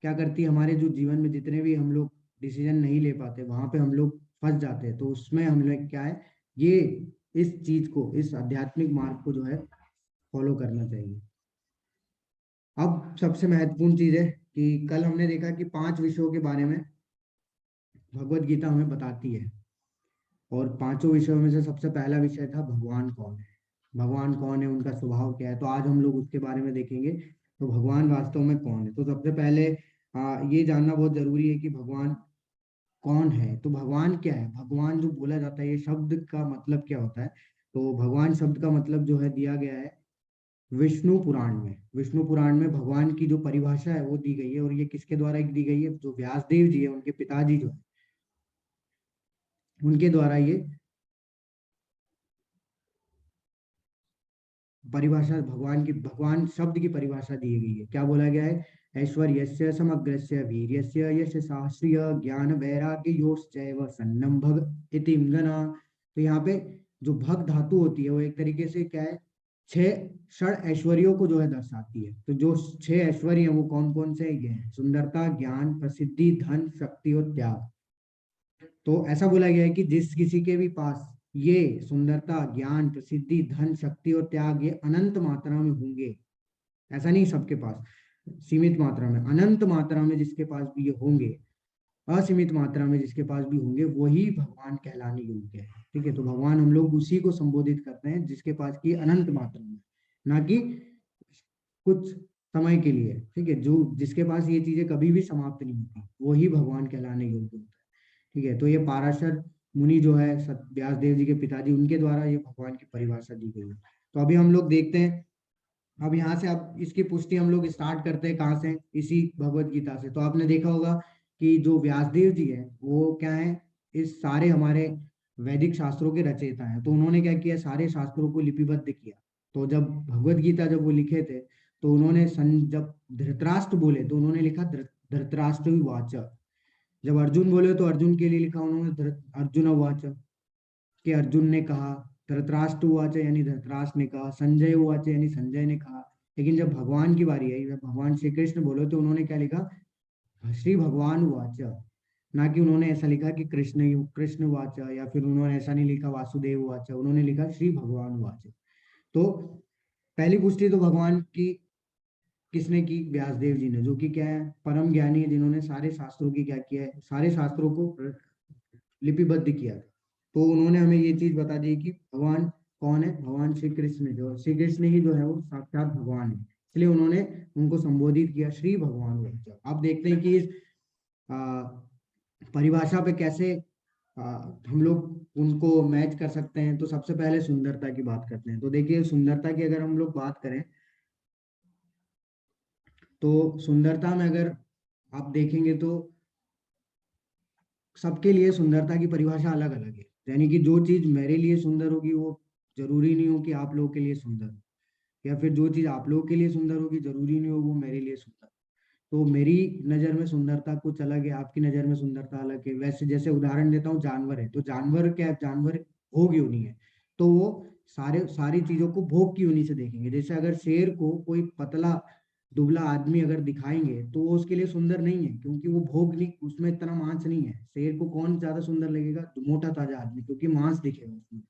क्या करती है, हमारे जो जीवन में जितने भी हम लोग डिसीजन नहीं ले पाते वहां पे हम लोग फंस जाते हैं। तो उसमें हम लोग क्या है, ये इस चीज को, इस आध्यात्मिक मार्ग को जो है फॉलो करना चाहिए। अब सबसे महत्वपूर्ण चीज है कि कल हमने देखा कि 5 विषयों के बारे में भगवत गीता हमें बताती है। और 5 विषयों में से सबसे पहला विषय था भगवान कौन है। भगवान कौन है, उनका स्वभाव क्या है, तो आज हम लोग उसके बारे में देखेंगे। तो भगवान वास्तव में कौन है? तो सबसे पहले ये जानना बहुत जरूरी है कि भगवान कौन है। तो भगवान क्या है? भगवान जो बोला जाता है, ये शब्द का मतलब क्या होता है? तो भगवान शब्द का मतलब जो है दिया गया है विष्णु पुराण में। विष्णु पुराण में भगवान की जो परिभाषा है वो दी गई है। और ये किसके द्वारा दी गई है? जो व्यासदेव जी है, उनके पिताजी जो है, उनके द्वारा ये परिभाषा भगवान शब्द की परिभाषा दी गई है। क्या बोला गया है? ऐश्वर्यस्य समग्रस्य वीर्यस्य यश शास्त्रीय ज्ञान वैराग्य योश्चैव सन्नं भग इति गणा। तो यहाँ पे जो भग धातु होती है वो एक तरीके से क्या है, 6 षड ऐश्वर्यों को जो है दर्शाती है। तो जो 6 ऐश्वर्य हैं वो कौन कौन से? ये हैं सुंदरता, ज्ञान, प्रसिद्धि, धन, शक्ति और त्याग। तो ऐसा बोला गया है कि जिस किसी के भी पास ये सुंदरता, ज्ञान, प्रसिद्धि, धन, शक्ति और त्याग ये अनंत मात्रा में होंगे, ऐसा नहीं सबके पास, सीमित मात्रा में, अनंत मात्रा में जिसके पास भी ये होंगे, असीमित मात्रा में जिसके पास भी होंगे, वही भगवान कहलाने योग्य है। ठीक है, तो भगवान हम लोग उसी को संबोधित करते हैं जिसके पास की अनंत मात्रा में, ना कि कुछ समय के लिए। ठीक है, जो जिसके पास ये चीजें कभी भी समाप्त नहीं होती, वही भगवान कहलाने योग्य होता है। ठीक है, तो ये पाराशर मुनि जो है व्यास देव जी के पिताजी, उनके द्वारा ये भगवान की परिभाषा दी गई है। तो अभी हम लोग देखते हैं, अब यहाँ से अब इसकी पुष्टि हम लोग स्टार्ट करते हैं कहाँ से? इसी भगवत गीता से। तो आपने देखा होगा कि जो व्यासदेव जी है वो क्या है, इस सारे हमारे वैदिक शास्त्रों के रचयिता हैं। तो उन्होंने क्या किया, सारे शास्त्रों को लिपिबद्ध किया। तो जब भगवत गीता जब वो लिखे थे तो उन्होंने जब धृतराष्ट्र बोले तो उन्होंने लिखा धृतराष्ट्र वाच। जब अर्जुन बोले तो अर्जुन के लिए लिखा उन्होंने अर्जुन वाच, कि अर्जुन ने कहा। धृतराष्ट्र उवाच यानी धृतराष्ट्र ने कहा। संजय उवाच यानी संजय ने कहा। लेकिन जब भगवान की बारी आई, जब भगवान श्री कृष्ण बोले तो उन्होंने क्या लिखा? श्री भगवान उवाच। ना कि उन्होंने ऐसा लिखा कि कृष्ण कृष्ण उवाच, या फिर उन्होंने ऐसा नहीं लिखा वासुदेव उवाच, उन्होंने लिखा श्री भगवान उवाच। तो पहली पुष्टि तो भगवान की किसने की? व्यासदेव जी ने, जो कि क्या है, परम ज्ञानी है, जिन्होंने सारे शास्त्रों की क्या किया है, सारे शास्त्रों को लिपिबद्ध किया था। तो उन्होंने हमें ये चीज बता दी कि भगवान कौन है? भगवान श्री कृष्ण, जो श्री कृष्ण ही जो है वो साक्षात भगवान है, इसलिए उन्होंने उनको संबोधित किया श्री भगवान वाचक। आप देखते हैं कि इस आ, परिभाषा पे कैसे हम लोग उनको मैच कर सकते हैं। तो सबसे पहले सुंदरता की बात करते हैं। तो देखिए, सुंदरता की अगर हम लोग बात करें तो सुंदरता में अगर आप देखेंगे तो सबके लिए सुंदरता की परिभाषा अलग अलग है। यानी कि जो चीज मेरे लिए सुंदर होगी वो जरूरी नहीं हो कि आप लोगों के लिए सुंदर हो, या फिर जो चीज आप लोगों के लिए सुंदर होगी जरूरी नहीं हो वो मेरे लिए सुंदर। तो मेरी नजर में सुंदरता कुछ अलग है, आपकी नजर में सुंदरता अलग है। वैसे जैसे उदाहरण देता हूँ, जानवर है, तो जानवर क्या है? जानवर भोग योनि है, तो वो सारी चीजों को भोग की योनि से देखेंगे। जैसे अगर शेर को कोई पतला दुबला आदमी अगर दिखाएंगे तो वो उसके लिए सुंदर नहीं है, क्योंकि वो भोग नहीं, उसमें इतना मांस नहीं है। शेर को कौन ज्यादा सुंदर लगेगा? तो मोटा ताजा आदमी, क्योंकि मांस दिखेगा उसमें।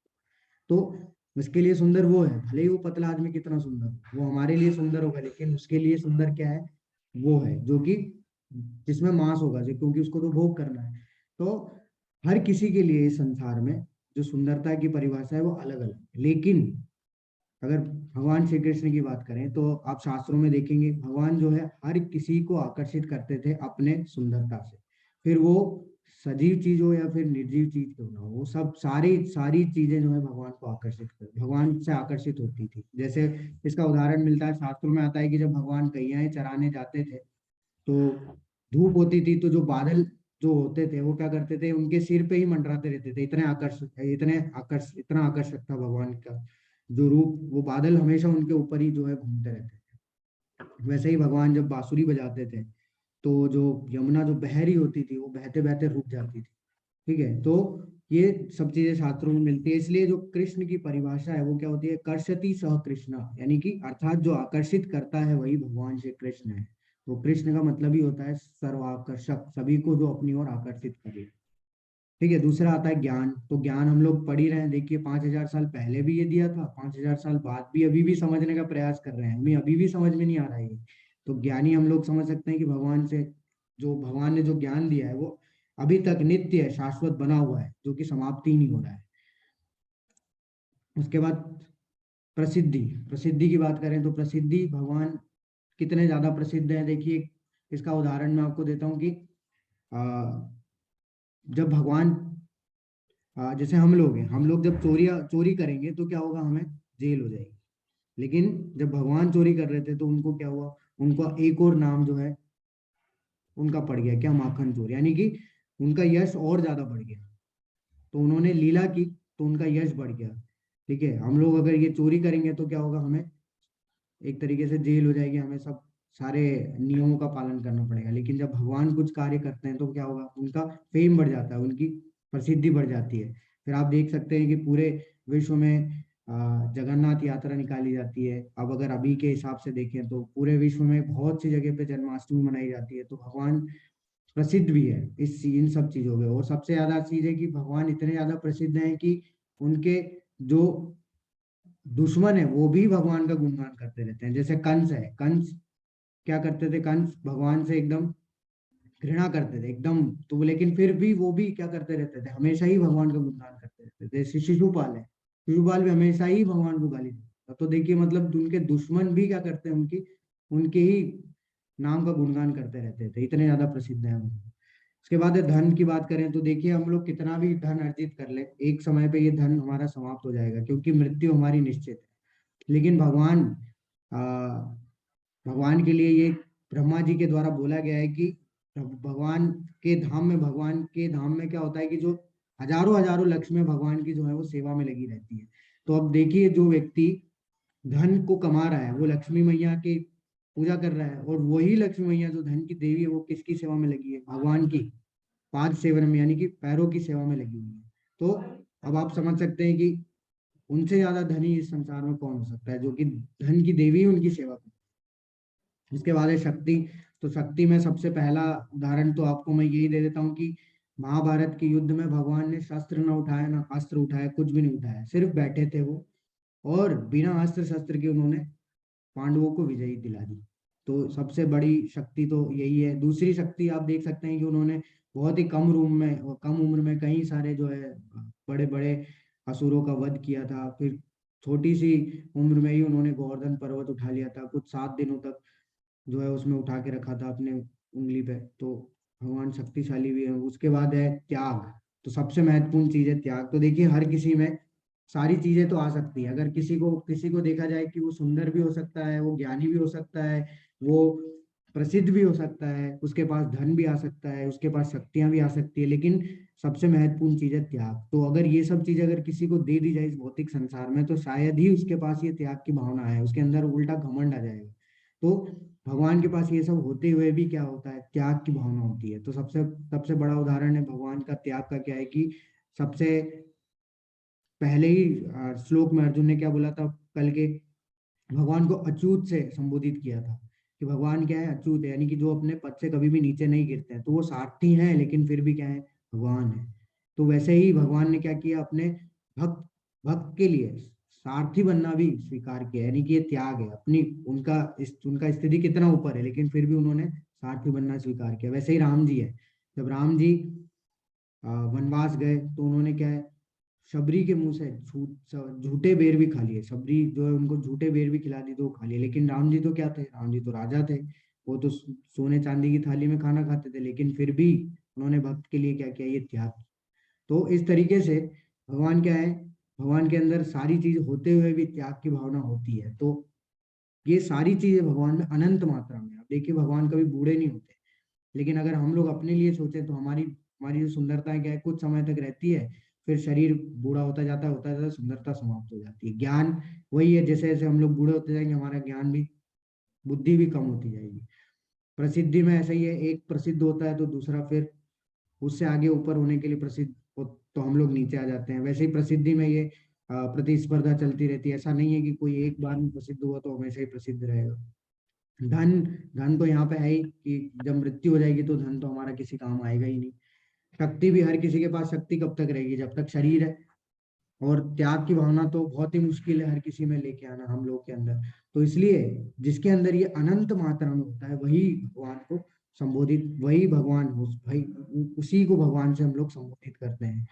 तो उसके लिए सुंदर वो है, भले ही वो पतला आदमी कितना सुंदर हो, वो हमारे लिए सुंदर होगा, लेकिन उसके लिए सुंदर क्या है? वो है जो कि जिसमें मांस होगा, जो क्योंकि उसको तो भोग करना है। तो हर किसी के लिए इस संसार में जो सुंदरता की परिभाषा है वो अलग अलग है। लेकिन अगर भगवान श्री कृष्ण की बात करें तो आप शास्त्रों में देखेंगे भगवान जो है हर किसी को आकर्षित करते थे अपने सुंदरता से। फिर वो सजीव चीज हो या फिर निर्जीव चीज क्यों ना हो, वो सब सारी सारी चीजें जो है भगवान को आकर्षित कर भगवान से आकर्षित होती थी। जैसे इसका उदाहरण मिलता है, शास्त्रों में आता है कि जब भगवान गैयाएं चराने जाते थे तो धूप होती थी, तो जो बादल जो होते थे वो क्या करते थे? उनके सिर पे ही मंडराते रहते थे। इतना आकर्षक था भगवान का जो रूप, वो बादल हमेशा उनके ऊपर ही जो है घूमते रहते थे। वैसे ही भगवान जब बांसुरी बजाते थे तो जो यमुना जो बह रही होती थी वो बहते बहते रुक जाती थी। ठीक है, तो ये सब चीजें शास्त्रों में मिलती है। इसलिए जो कृष्ण की परिभाषा है वो क्या होती है? कर्षति सह कृष्णा, यानी कि अर्थात जो आकर्षित करता है वही भगवान श्री कृष्ण है। तो कृष्ण का मतलब ही होता है सर्वाकर्षक, सभी को जो अपनी ओर आकर्षित करे। ठीक है, दूसरा आता है ज्ञान। तो ज्ञान हम लोग पढ़ ही रहे हैं। देखिए 5,000 साल पहले भी ये दिया था, 5,000 साल बाद भी अभी भी समझने का प्रयास कर रहे हैं, हमें अभी भी समझ में नहीं आ रहा है ये। तो ज्ञानी हम लोग समझ सकते हैं कि भगवान से जो भगवान ने जो ज्ञान दिया है वो अभी तक नित्य है, शाश्वत बना हुआ है, जो कि समाप्ति नहीं हो रहा है। उसके बाद प्रसिद्धि, प्रसिद्धि की बात करें तो प्रसिद्धि भगवान कितने ज्यादा प्रसिद्ध हैं। देखिए इसका उदाहरण मैं आपको देता हूँ कि जब भगवान जैसे हम लोग हैं, हम लोग जब चोरी करेंगे तो क्या होगा? हमें जेल हो जाएगी। लेकिन जब भगवान चोरी कर रहे थे तो उनको क्या हुआ? उनका एक और नाम जो है उनका पड़ गया, क्या? माखन चोर, यानी कि उनका यश और ज्यादा बढ़ गया। तो उन्होंने लीला की तो उनका यश बढ़ गया। ठीक है, हम लोग अगर ये चोरी करेंगे तो क्या होगा? हमें एक तरीके से जेल हो जाएगी, हमें सब सारे नियमों का पालन करना पड़ेगा। लेकिन जब भगवान कुछ कार्य करते हैं तो क्या होगा? उनका फेम बढ़ जाता है, उनकी प्रसिद्धि बढ़ जाती है। फिर आप देख सकते हैं कि पूरे विश्व में जगन्नाथ यात्रा निकाली जाती है। अब अगर अभी के हिसाब से देखें तो पूरे विश्व में बहुत सी जगह पे जन्माष्टमी मनाई जाती है। तो भगवान प्रसिद्ध भी है इन सब चीजों में। और सबसे ज्यादा चीज है कि भगवान इतने ज्यादा प्रसिद्ध हैं कि उनके जो दुश्मन है वो भी भगवान का गुणगान करते रहते हैं। जैसे कंस है, कंस क्या करते थे? कंस भगवान से एकदम घृणा करते थे एकदम, तो लेकिन फिर भी वो भी क्या करते रहते थे? हमेशा ही भगवान का गुणगान करते रहते थे। जैसे शिशुपाल है, शिशुपाल भी हमेशा ही भगवान को गाली देता था। तो देखिए मतलब उनके दुश्मन भी क्या करते हैं? उनकी उनके ही नाम का गुणगान करते रहते थे, इतने ज्यादा प्रसिद्ध है वो। उसके बाद है धन की बात करें तो देखिए हम लोग कितना भी धन अर्जित कर ले, एक समय पे ये धन हमारा समाप्त हो जाएगा, क्योंकि मृत्यु हमारी निश्चित है। लेकिन आ, भगवान के लिए ये ब्रह्मा जी के द्वारा बोला गया है कि भगवान के धाम में क्या होता है कि जो हजारों हजारों लक्ष्मी भगवान की जो है वो सेवा में लगी रहती है। तो अब देखिए जो व्यक्ति धन को कमा रहा है वो लक्ष्मी मैया की पूजा कर रहा है, और वही लक्ष्मी मैया जो धन की देवी है वो किसकी सेवा में लगी है? भगवान की पाद सेवन में, यानी कि पैरों की सेवा में लगी हुई है। तो अब आप समझ सकते हैं कि उनसे ज्यादा धनी इस संसार में कौन हो सकता है, जो कि धन की देवी उनकी सेवा करती है। उसके बाद है शक्ति। तो शक्ति में सबसे पहला उदाहरण तो आपको मैं यही दे देता हूँ कि महाभारत के युद्ध में भगवान ने शस्त्र न उठाया, ना अस्त्र उठाया, कुछ भी नहीं उठाया, सिर्फ बैठे थे वो, और बिना अस्त्र शस्त्र के उन्होंने पांडवों को विजयी दिला दी। तो सबसे बड़ी शक्ति तो यही है। दूसरी शक्ति आप देख सकते हैं कि उन्होंने बहुत ही कम रूम में और कम उम्र में कई सारे जो है बड़े बड़े असुरों का वध किया था। फिर छोटी सी उम्र में ही उन्होंने गोवर्धन पर्वत उठा लिया था, कुछ 7 दिनों तक जो है उसमें उठा के रखा था अपने उंगली पे। तो भगवान शक्तिशाली भी है। उसके बाद है त्याग। तो सबसे महत्वपूर्ण चीज है त्याग। तो देखिए हर किसी में सारी चीजें तो आ सकती है। अगर किसी को देखा जाए कि वो सुंदर भी हो सकता है, वो ज्ञानी भी हो सकता है, वो प्रसिद्ध भी हो सकता है, उसके पास धन भी आ सकता है, उसके पास शक्तियां भी आ सकती है, लेकिन सबसे महत्वपूर्ण चीज है त्याग। तो अगर ये सब चीज अगर किसी को दे दी जाए इस भौतिक संसार में, तो शायद ही उसके पास ये त्याग की भावना है, उसके अंदर उल्टा घमंड आ जाएगा। तो भगवान के पास ये सब होते हुए भी क्या होता है, त्याग की भावना होती है। तो सबसे सबसे बड़ा उदाहरण है भगवान का त्याग का, क्या है कि सबसे पहले ही श्लोक में अर्जुन ने क्या बोला था, कल के भगवान को अच्युत से संबोधित किया था कि भगवान क्या है, अच्युत है, यानी कि जो अपने पद से कभी भी नीचे नहीं गिरते हैं। तो वो सारथी हैं लेकिन फिर भी क्या है, भगवान है। तो वैसे ही भगवान ने क्या किया, अपने भक्त भक्त के लिए सारथी बनना भी स्वीकार किया, यानी कि ये त्याग है अपनी। उनका स्थिति कितना ऊपर है लेकिन फिर भी उन्होंने सारथी बनना स्वीकार किया। वैसे ही राम जी है। जब राम जी वनवास गए तो उन्होंने क्या है, शबरी के मुंह से झूठे बेर भी खा लिए। शबरी जो है उनको झूठे बेर भी खिला दी तो वो खा लिए। लेकिन राम जी तो क्या थे, राम जी तो राजा थे। वो तो सोने चांदी की थाली में खाना खाते थे, लेकिन फिर भी उन्होंने भक्त के लिए क्या किया, ये त्याग। तो इस तरीके से भगवान क्या है, भगवान के अंदर सारी चीज होते हुए भी त्याग की भावना होती है। तो ये सारी चीजें भगवान में अनंत मात्रा में। अब देखिए भगवान कभी बूढ़े नहीं होते, लेकिन अगर हम लोग अपने लिए सोचें तो हमारी हमारी जो सुंदरता है क्या है, कुछ समय तक रहती है, फिर शरीर बूढ़ा होता जाता है, सुंदरता समाप्त हो जाती है। ज्ञान वही है, जैसे जैसे हम लोग बूढ़े होते जाएंगे हमारा ज्ञान भी, बुद्धि भी कम होती जाएगी। प्रसिद्धि में ऐसा ही है, एक प्रसिद्ध होता है तो दूसरा फिर उससे आगे ऊपर होने के लिए प्रसिद्ध हो, तो हम लोग नीचे आ जाते हैं। वैसे ही प्रसिद्धि में ये प्रतिस्पर्धा चलती रहती है। ऐसा नहीं है कि कोई एक बार में प्रसिद्ध हुआ तो हमेशा ही प्रसिद्ध रहेगा। धन धन तो यहाँ पे है ही कि जब मृत्यु हो जाएगी तो धन तो हमारा किसी काम आएगा ही नहीं। शक्ति भी, हर किसी के पास शक्ति कब तक रहेगी, जब तक शरीर है। और त्याग की भावना तो बहुत ही मुश्किल है हर किसी में लेके आना हम लोग के अंदर। तो इसलिए जिसके अंदर ये अनंत मात्रा में होता है वही भगवान को संबोधित, वही भगवान भाई, उसी को भगवान से हम लोग संबोधित करते हैं।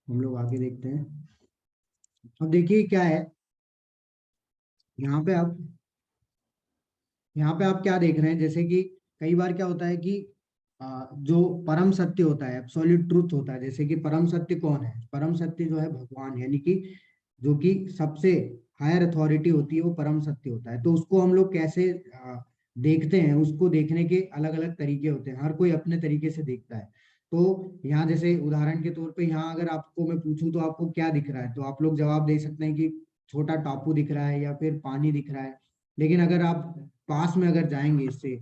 हम लोग आगे देखते हैं। अब देखिए क्या है, यहाँ पे आप यहाँ पे आप क्या देख रहे हैं, जैसे कि कई बार क्या होता है कि जो परम सत्य होता है, एब्सोल्यूट ट्रूथ होता है, जैसे कि परम सत्य कौन है, परम सत्य जो है भगवान, यानी कि जो कि सबसे हायर अथॉरिटी होती है वो परम सत्य होता है। तो उसको हम लोग कैसे देखते हैं, उसको देखने के अलग अलग तरीके होते हैं, हर कोई अपने तरीके से देखता है। तो यहाँ जैसे उदाहरण के तौर पे, यहाँ अगर आपको मैं पूछूं तो आपको क्या दिख रहा है, तो आप लोग जवाब दे सकते हैं कि छोटा टापू दिख रहा है या फिर पानी दिख रहा है। लेकिन अगर आप पास में अगर जाएंगे इससे,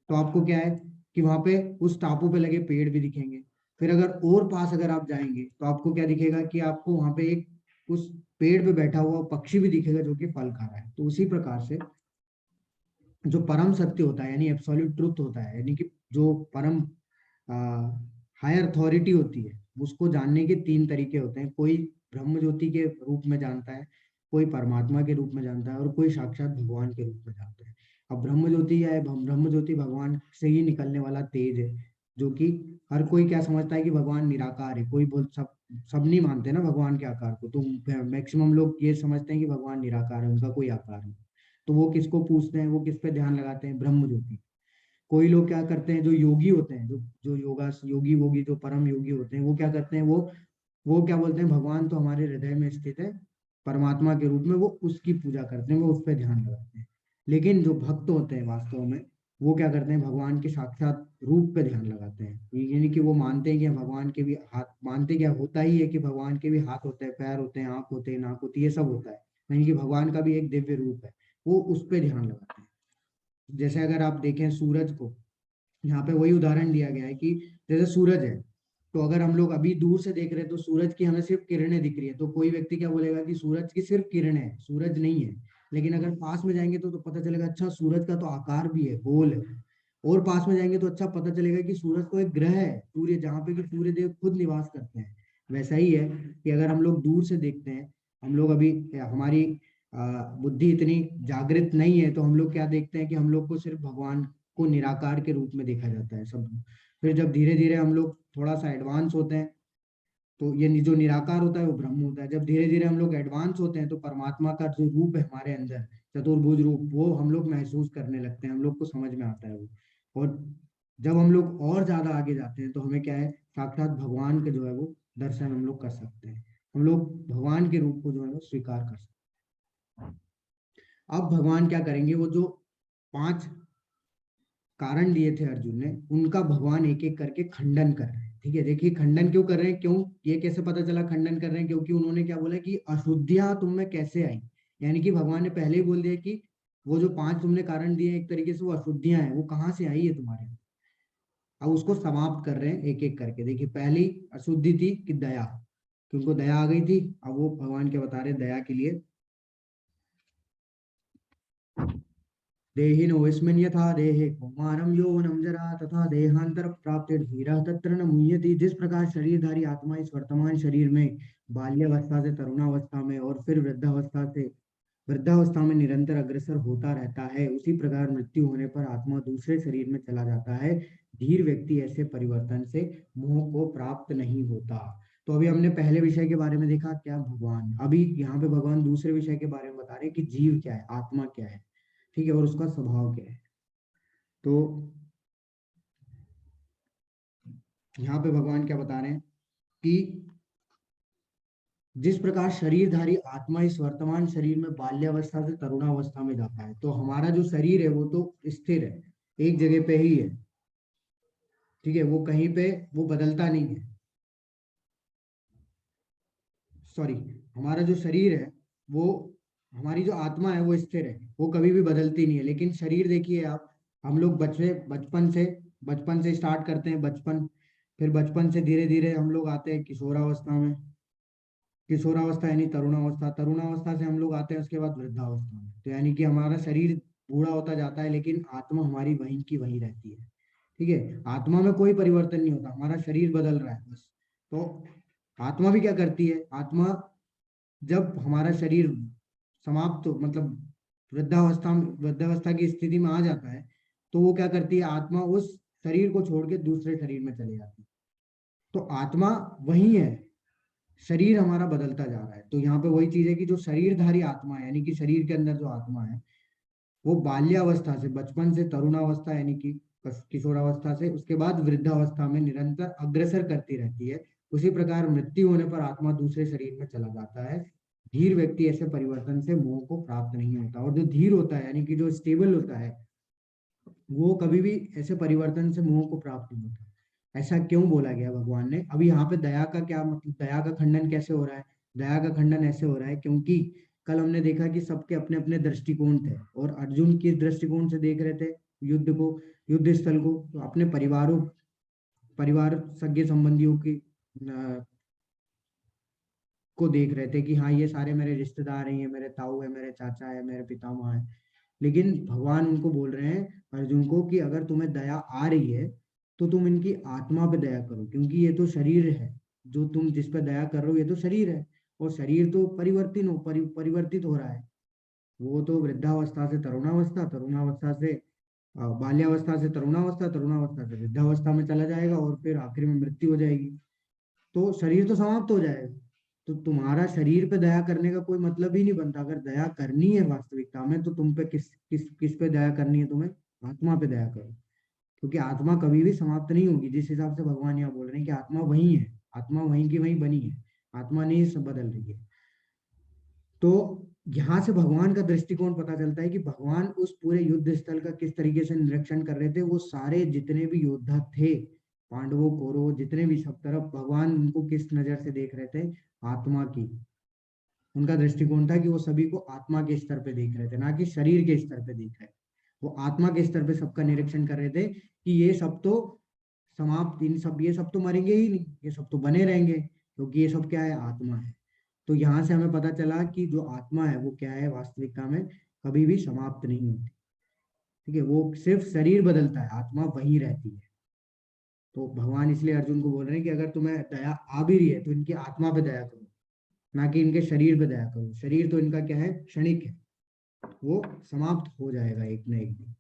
तो आपको क्या है कि वहां पे उस टापू पे लगे पेड़ भी दिखेंगे। फिर अगर और पास अगर आप जाएंगे तो आपको क्या दिखेगा कि आपको वहां पे एक उस पेड़ पे बैठा हुआ पक्षी भी दिखेगा जो कि फल खा रहा है। तो उसी प्रकार से जो परम सत्य होता है, यानी एब्सोल्यूट ट्रुथ होता है, यानी कि जो परम हायर अथॉरिटी होती है, उसको जानने के 3 तरीके होते हैं। कोई ब्रह्म ज्योति के रूप में जानता है, कोई परमात्मा के रूप में जानता है, और कोई साक्षात भगवान के रूप में जानता है। अब ब्रह्म ज्योति क्या है, ब्रह्म ज्योति भगवान से ही निकलने वाला तेज है, जो कि हर कोई क्या समझता है कि भगवान निराकार है। कोई बोल सब नहीं मानते ना भगवान के आकार को, तो मैक्सिमम लोग ये समझते हैं कि भगवान निराकार है, उनका कोई आकार नहीं। तो वो किसको पूछते हैं, वो किस पे ध्यान लगाते हैं, ब्रह्म ज्योति। कोई लोग क्या करते हैं, जो योगी होते हैं, जो जो योगा योगी वोगी जो परम योगी होते हैं, वो क्या करते हैं, वो क्या बोलते हैं, भगवान तो हमारे हृदय में स्थित है परमात्मा के रूप में, वो उसकी पूजा करते हैं, वो उस पर ध्यान लगाते हैं। लेकिन जो भक्त होते हैं वास्तव में, वो क्या करते हैं, भगवान के साक्षात रूप पे ध्यान लगाते हैं। यानी कि वो मानते हैं कि भगवान के भी हाथ, मानते क्या होता ही है कि भगवान के भी हाथ होते हैं, पैर होते हैं, आंख होते हैं, नाक होती है, ये सब होता है। यानी कि भगवान का भी एक दिव्य रूप है, वो उस पर ध्यान लगाते हैं। जैसे अगर आप देखें सूरज को, यहाँ पे वही उदाहरण दिया गया है कि जैसे सूरज है, तो अगर हम लोग अभी दूर से देख रहे हैं तो सूरज की हमें सिर्फ किरणें दिख रही है, तो कोई व्यक्ति क्या बोलेगा कि सूरज की सिर्फ किरणें है, सूरज नहीं है। लेकिन अगर पास में जाएंगे तो पता चलेगा अच्छा सूरज का तो आकार भी है, गोल है। और पास में जाएंगे तो अच्छा पता चलेगा कि सूरज तो एक ग्रह है, सूर्य, जहाँ पे कि सूर्य देव खुद निवास करते हैं। वैसा ही है कि अगर हम लोग दूर से देखते हैं, हम लोग अभी हमारी बुद्धि इतनी जागृत नहीं है, तो हम लोग क्या देखते हैं कि हम लोग को सिर्फ भगवान को निराकार के रूप में देखा जाता है सब। फिर जब धीरे धीरे हम लोग थोड़ा सा एडवांस होते हैं तो ये जो निराकार होता है वो ब्रह्म होता है। जब धीरे धीरे हम लोग एडवांस होते हैं तो परमात्मा का जो रूप है हमारे अंदर, चतुर्भुज रूप, वो हम लोग महसूस करने लगते हैं, हम लोग को समझ में आता है वो। और जब हम लोग और ज्यादा आगे जाते हैं तो हमें क्या है, साक्षात भगवान के जो है वो दर्शन हम लोग कर सकते हैं, हम लोग भगवान के रूप को जो है वो स्वीकार कर सकते हैं। अब भगवान क्या करेंगे, वो जो 5 कारण दिए थे अर्जुन ने, उनका भगवान एक एक करके खंडन कर रहे हैं। ठीक है, देखिए खंडन क्यों कर रहे हैं, क्यों, ये कैसे पता चला खंडन कर रहे हैं, क्योंकि उन्होंने क्या बोला कि अशुद्धियां तुम में कैसे आई। यानी कि भगवान ने पहले ही बोल दिया कि वो जो 5 तुमने कारण दिए एक तरीके से वो अशुद्धियां हैं, वो कहाँ से आई है तुम्हारे। अब उसको समाप्त कर रहे हैं एक एक करके। देखिए पहली अशुद्धि थी कि दया, कि उनको दया आ गई थी। अब वो भगवान क्या बता रहे हैं दया के लिए, देहिनोऽस्मिन् यथा देहे कौमारं यौवनं जरा तथा देहांतर प्राप्ते धीरः तत्र न मुह्यति। जिस प्रकार शरीरधारी आत्मा इस वर्तमान शरीर में बाल्यावस्था से तरुणावस्था में और फिर वृद्धावस्था में निरंतर अग्रसर होता रहता है, उसी प्रकार मृत्यु होने पर आत्मा दूसरे शरीर में चला जाता है। धीर व्यक्ति ऐसे परिवर्तन से मोह को प्राप्त नहीं होता। तो अभी हमने पहले विषय के बारे में देखा क्या, भगवान। अभी यहाँ पे भगवान दूसरे विषय के बारे में बता रहे हैं कि जीव क्या है, आत्मा क्या है। ठीक है, और उसका स्वभाव क्या है। तो यहाँ पे भगवान क्या बता रहे हैं कि जिस प्रकार शरीरधारी आत्मा इस वर्तमान शरीर में बाल्यावस्था से तरुणावस्था में जाता है, तो हमारा जो शरीर है वो तो स्थिर है, एक जगह पे ही है। ठीक है, वो कहीं पे वो बदलता नहीं है। सॉरी, हमारा जो शरीर है वो, हमारी जो आत्मा है वो स्थिर है, वो कभी भी बदलती नहीं है। लेकिन शरीर देखिए आप, हम लोग बचपन से स्टार्ट करते हैं, बचपन, फिर बचपन से धीरे धीरे हम लोग आते हैं किशोरावस्था में, किशोरावस्था यानी तरुणावस्था, तरुणावस्था से हम लोग आते हैं उसके बाद वृद्धावस्था में। तो यानी कि हमारा शरीर बूढ़ा होता जाता है लेकिन आत्मा हमारी वहीं की वहीं रहती है। ठीक है, आत्मा में कोई परिवर्तन नहीं होता, हमारा शरीर बदल रहा है बस। तो आत्मा भी क्या करती है, आत्मा जब हमारा शरीर समाप्त मतलब वृद्धावस्था की स्थिति में आ जाता है, तो वो क्या करती है, आत्मा उस शरीर को छोड़ के दूसरे शरीर में चले जाती है। तो आत्मा वही है, शरीर हमारा बदलता जा रहा है। तो यहाँ पे वही चीज है कि जो शरीरधारी आत्मा है, यानी कि शरीर के अंदर जो आत्मा है, वो बाल्यावस्था से, बचपन से तरुणावस्था यानी कि किशोरावस्था से, उसके बाद वृद्धावस्था में निरंतर अग्रसर करती रहती है। उसी प्रकार मृत्यु होने पर आत्मा दूसरे शरीर में चला जाता है। धीर व्यक्ति ऐसे परिवर्तन से मोह को प्राप्त नहीं होता। और जो धीर होता है यानी कि जो स्टेबल होता है, वो कभी भी ऐसे परिवर्तन से मोह को प्राप्त नहीं होता। ऐसा क्यों बोला गया भगवान ने। अभी यहाँ पे दया का क्या मतलब, दया का खंडन कैसे हो रहा है, दया का खंडन ऐसे हो रहा है क्योंकि कल हमने देखा कि सबके अपने अपने दृष्टिकोण थे, और अर्जुन किस दृष्टिकोण से देख रहे थे युद्ध को, युद्ध स्थल को, तो अपने परिवार सगे संबंधियों की को देख रहे थे कि हाँ ये सारे मेरे रिश्तेदार हैं, ये मेरे ताऊ है, मेरे चाचा है, मेरे पितामह है। लेकिन भगवान उनको बोल रहे हैं अर्जुन को कि अगर तुम्हें दया आ रही है तो तुम इनकी आत्मा पे दया करो, क्योंकि ये तो शरीर है, जो तुम जिस पे दया कर रहे हो ये तो शरीर है, और शरीर तो परिवर्तित हो रहा है। वो तो वृद्धावस्था से तरुणावस्था, तरुणावस्था से बाल्यावस्था से तरुणावस्था, तरुणावस्था से वृद्धावस्था में चला जाएगा, और फिर आखिर में मृत्यु हो जाएगी। तो शरीर तो समाप्त हो जाएगा। तो तुम्हारा शरीर पे दया करने का कोई मतलब ही नहीं बनता। अगर दया करनी है वास्तविकता में तो तुम पे किस पे दया करनी है, तुम्हें आत्मा पे दया करो, क्योंकि आत्मा कभी भी समाप्त नहीं होगी। जिस हिसाब से भगवान यहाँ बोल रहे हैं कि आत्मा वही है, आत्मा वहीं की वहीं बनी है, आत्मा नहीं सब बदल रही है। तो यहाँ से भगवान का दृष्टिकोण पता चलता है कि भगवान उस पूरे युद्ध स्थल का किस तरीके से निरीक्षण कर रहे थे। वो सारे जितने भी योद्धा थे, पांडवों कौरवों जितने भी, सब तरफ भगवान उनको किस नजर से देख रहे थे, आत्मा की। उनका दृष्टिकोण था कि वो सभी को आत्मा के स्तर पे देख रहे थे, ना कि शरीर के स्तर पे देख रहे थे। वो आत्मा के स्तर पे सबका निरीक्षण कर रहे थे कि ये सब तो समाप्त, ये सब तो मरेंगे ही नहीं, ये सब तो बने रहेंगे, क्योंकि ये सब क्या है, आत्मा है। तो यहाँ से हमें पता चला कि जो आत्मा है वो क्या है, वास्तविकता में कभी भी समाप्त नहीं होती। ठीक है, वो सिर्फ शरीर बदलता है, आत्मा वहीं रहती है। तो भगवान इसलिए अर्जुन को बोल रहे हैं कि अगर तुम्हें दया आ भी रही है तो इनकी आत्मा पे दया करो, ना कि इनके शरीर पे दया करो। शरीर तो इनका क्या है, क्षणिक है, वो समाप्त हो जाएगा एक न एक दिन।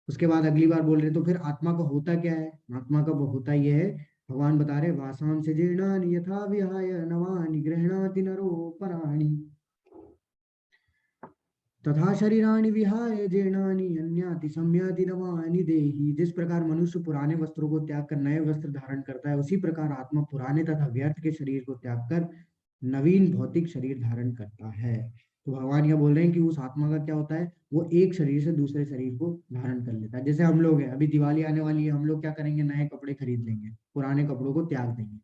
उसके बाद अगली बार बोल रहे तो फिर आत्मा का होता क्या है? आत्मा का होता यह है, भगवान बता रहे वासांश जीर्णानि यथा विहाय नवानि गृह्णाति नरो पराणि तथा शरीराणि विहाय जीर्णानि अन्याति सम्याति नवानि देहि। जिस प्रकार मनुष्य पुराने वस्त्रों को त्याग कर नए वस्त्र धारण करता है, उसी प्रकार आत्मा पुराने तथा व्यर्थ के शरीर को त्याग कर नवीन भौतिक शरीर धारण करता है। तो भगवान यह बोल रहे हैं कि उस आत्मा का क्या होता है, वो एक शरीर से दूसरे शरीर को धारण कर लेता है। जैसे हम लोग हैं, अभी दिवाली आने वाली है, हम लोग क्या करेंगे, नए कपड़े खरीद लेंगे, पुराने कपड़ों को त्याग देंगे।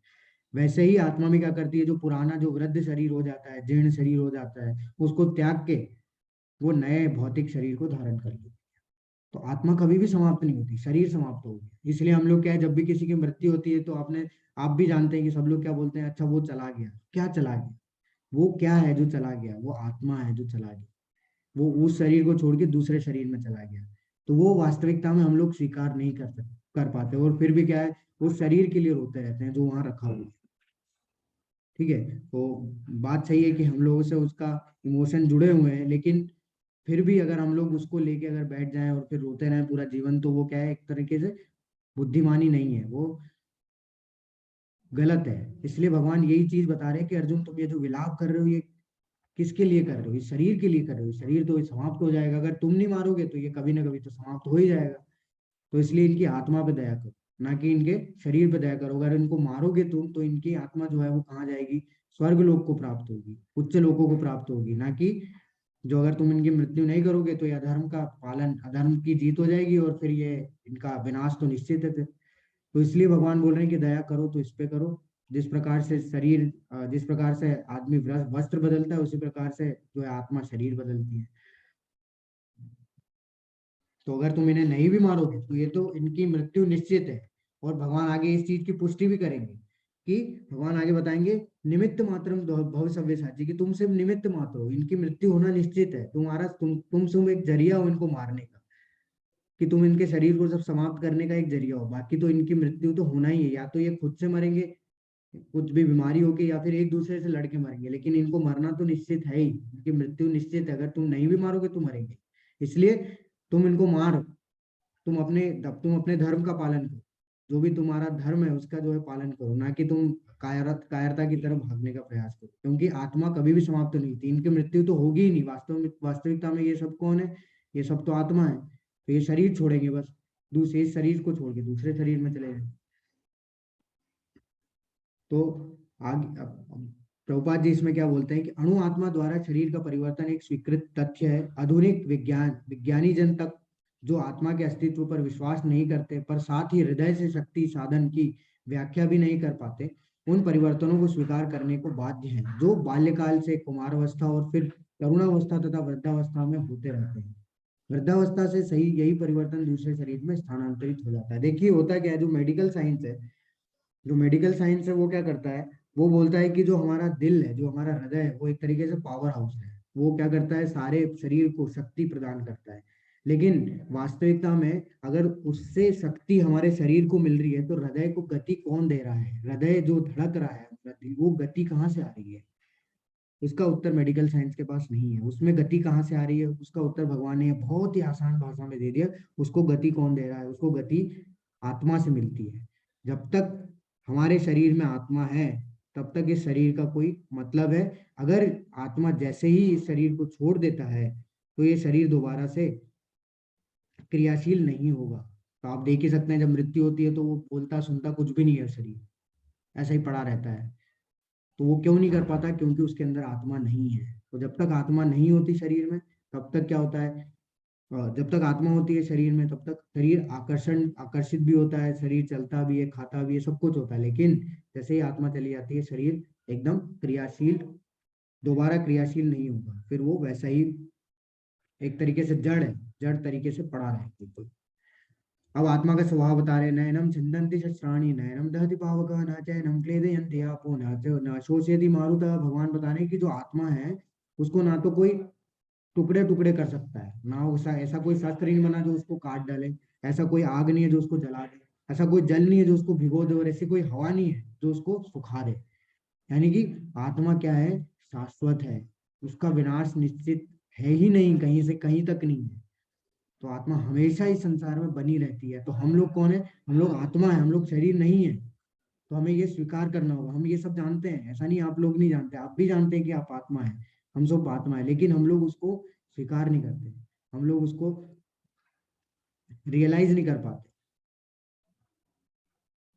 वैसे ही आत्मा भी क्या करती है, जो पुराना जो वृद्ध शरीर हो जाता है, जीर्ण शरीर हो जाता है, उसको त्याग के वो नए भौतिक शरीर को धारण कर लेती है। तो आत्मा कभी भी समाप्त नहीं होती, शरीर समाप्त हो गया। इसलिए हम लोग क्या है, जब भी किसी की मृत्यु होती है तो आप भी जानते हैं कि सब लोग क्या बोलते हैं, अच्छा वो चला गया। क्या चला गया? वो क्या है जो चला गया? वो आत्मा है जो चला गया। वो उस शरीर को छोड़ के दूसरे शरीर में चला गया। तो वो वास्तविकता में हम लोग स्वीकार नहीं कर पाते, और फिर भी क्या है, उस शरीर के लिए रोते रहते हैं जो वहां रखा हुआ है। ठीक है, तो बात सही है कि हम लोगों से उसका इमोशन जुड़े हुए हैं, लेकिन फिर भी अगर हम लोग उसको लेके अगर बैठ जाएं और फिर रोते रहें पूरा जीवन, तो वो क्या है, एक तरीके से बुद्धिमानी नहीं है, वो गलत है। इसलिए भगवान यही चीज बता रहे हैं कि अर्जुन, तुम ये जो विलाप कर रहे हो, ये किसके लिए कर रहे हो? इस शरीर के लिए कर रहे हो। शरीर तो ये समाप्त हो जाएगा, अगर तुम नहीं मारोगे तो ये कभी ना कभी तो समाप्त हो ही जाएगा। तो इसलिए इनकी आत्मा पे दया करो, ना कि इनके शरीर पे दया करो। अगर इनको मारोगे तुम, तो इनकी आत्मा जो है वो कहाँ जाएगी? स्वर्ग लोक को प्राप्त होगी, उच्च लोकों को प्राप्त होगी। ना कि जो, अगर तुम इनकी मृत्यु नहीं करोगे तो ये अधर्म का पालन, अधर्म की जीत हो जाएगी, और फिर ये इनका विनाश तो निश्चित है फिर। तो इसलिए भगवान बोल रहे हैं कि दया करो तो इस पे करो। जिस प्रकार से शरीर, जिस प्रकार से आदमी वस्त्र बदलता है, उसी प्रकार से जो है आत्मा शरीर बदलती है। तो अगर तुम इन्हें नहीं भी मारोगे तो ये तो इनकी मृत्यु निश्चित है। और भगवान आगे इस चीज की पुष्टि भी करेंगे, कि भगवान आगे बताएंगे निमित्त मात्रम भव सव्यसाची, कि तुम सिर्फ निमित्त मात्र हो, इनकी मृत्यु होना निश्चित है। तुम्हारा तुम सिर्फ एक जरिया हो इनको मारने का, कि तुम इनके शरीर को सब समाप्त करने का एक जरिया हो। बाकी तो इनकी मृत्यु तो होना ही है, या तो ये खुद से मरेंगे कुछ भी बीमारी होगी, या फिर एक दूसरे से लड़के मरेंगे, लेकिन इनको मरना तो निश्चित है ही, इनकी मृत्यु निश्चित है। अगर तुम नहीं भी मारोगे तो मरेंगे। इसलिए तुम इनको मारो, तुम अपने धर्म का पालन करो। जो भी तुम्हारा धर्म है उसका जो है पालन करो, ना कि तुम कायरता की तरफ भागने का प्रयास करो। क्योंकि आत्मा कभी भी समाप्त नहीं होती, इनकी मृत्यु तो होगी ही नहीं। वास्तविकता में ये सब कौन है? ये सब तो आत्मा है। तो ये शरीर छोड़ेंगे बस, दूसरे शरीर को छोड़ के दूसरे शरीर में चले जाएंगे। तो आगे प्रभुपाद जी इसमें क्या बोलते हैं कि अणु आत्मा द्वारा शरीर का परिवर्तन एक स्वीकृत तथ्य है। आधुनिक विज्ञानी जन तक जो आत्मा के अस्तित्व पर विश्वास नहीं करते, पर साथ ही हृदय से शक्ति साधन की व्याख्या भी नहीं कर पाते, उन परिवर्तनों को स्वीकार करने को बाध्य हैं, जो बाल्यकाल से कुमारावस्था और फिर तरुणावस्था तथा वृद्धावस्था में होते रहते हैं। वृद्धावस्था से सही यही परिवर्तन दूसरे शरीर में स्थानांतरित हो जाता है। देखिए होता क्या है, जो मेडिकल साइंस है वो क्या करता है, वो बोलता है कि जो हमारा दिल है, जो हमारा हृदय है, वो एक तरीके से पावर हाउस है। वो क्या करता है, सारे शरीर को शक्ति प्रदान करता है। लेकिन वास्तविकता में अगर उससे शक्ति हमारे शरीर को मिल रही है, तो हृदय को गति कौन दे रहा है? हृदय जो धड़क रहा है, वो गति कहाँ से आ रही है? उसका उत्तर मेडिकल साइंस के पास नहीं है। उसमें गति कहाँ से आ रही है, उसका उत्तर भगवान ने बहुत ही आसान भाषा में दे दिया। उसको गति कौन दे रहा है? उसको गति आत्मा से मिलती है। जब तक हमारे शरीर में आत्मा है, तब तक इस शरीर का कोई मतलब है। अगर आत्मा जैसे ही इस शरीर को छोड़ देता है, तो ये शरीर दोबारा से क्रियाशील नहीं होगा। तो आप देख ही सकते हैं, जब मृत्यु होती है तो वो बोलता सुनता कुछ भी नहीं है, शरीर ऐसा ही पड़ा रहता है। तो वो क्यों नहीं कर पाता? क्योंकि उसके अंदर आत्मा नहीं है। तो जब तक आत्मा नहीं होती शरीर में, तब तक क्या होता है, जब तक आत्मा होती है शरीर में, तब तक शरीर आकर्षित भी होता है, शरीर चलता भी है, खाता भी है, सब कुछ होता है। लेकिन जैसे ही आत्मा चली जाती है, शरीर एकदम क्रियाशील, दोबारा क्रियाशील नहीं होगा। फिर वो वैसा ही एक तरीके से जड़ तरीके से पड़ा रहे बिल्कुल। अब आत्मा का स्वभाव बता रहे, नयनम छिन्दन्ति शस्त्राणि नयनम दहति पावकः न चैनम क्लेदयन्ति आपो न शोषयति मारुतः। भगवान बता रहे कि जो आत्मा है, उसको ना तो कोई टुकड़े टुकड़े कर सकता है, ना ऐसा कोई शस्त्र नहीं बना जो उसको काट डाले, ऐसा कोई आग नहीं है जो उसको जला दे, ऐसा कोई जल नहीं है जो उसको भिगो दे, और ऐसी कोई हवा नहीं है जो उसको सुखा दे। यानी कि आत्मा क्या है, शाश्वत है। उसका विनाश निश्चित है ही नहीं, कहीं से कहीं तक नहीं है। तो आत्मा हमेशा इस संसार में बनी रहती है। तो हम लोग कौन है? हम लोग आत्मा है, हम लोग शरीर नहीं है। तो हमें ये स्वीकार करना होगा। हम ये सब जानते हैं, ऐसा नहीं आप लोग नहीं जानते, आप भी जानते हैं कि आप आत्मा है, हम सब आत्मा है, लेकिन हम लोग उसको स्वीकार नहीं करते, हम लोग उसको रियलाइज नहीं कर पाते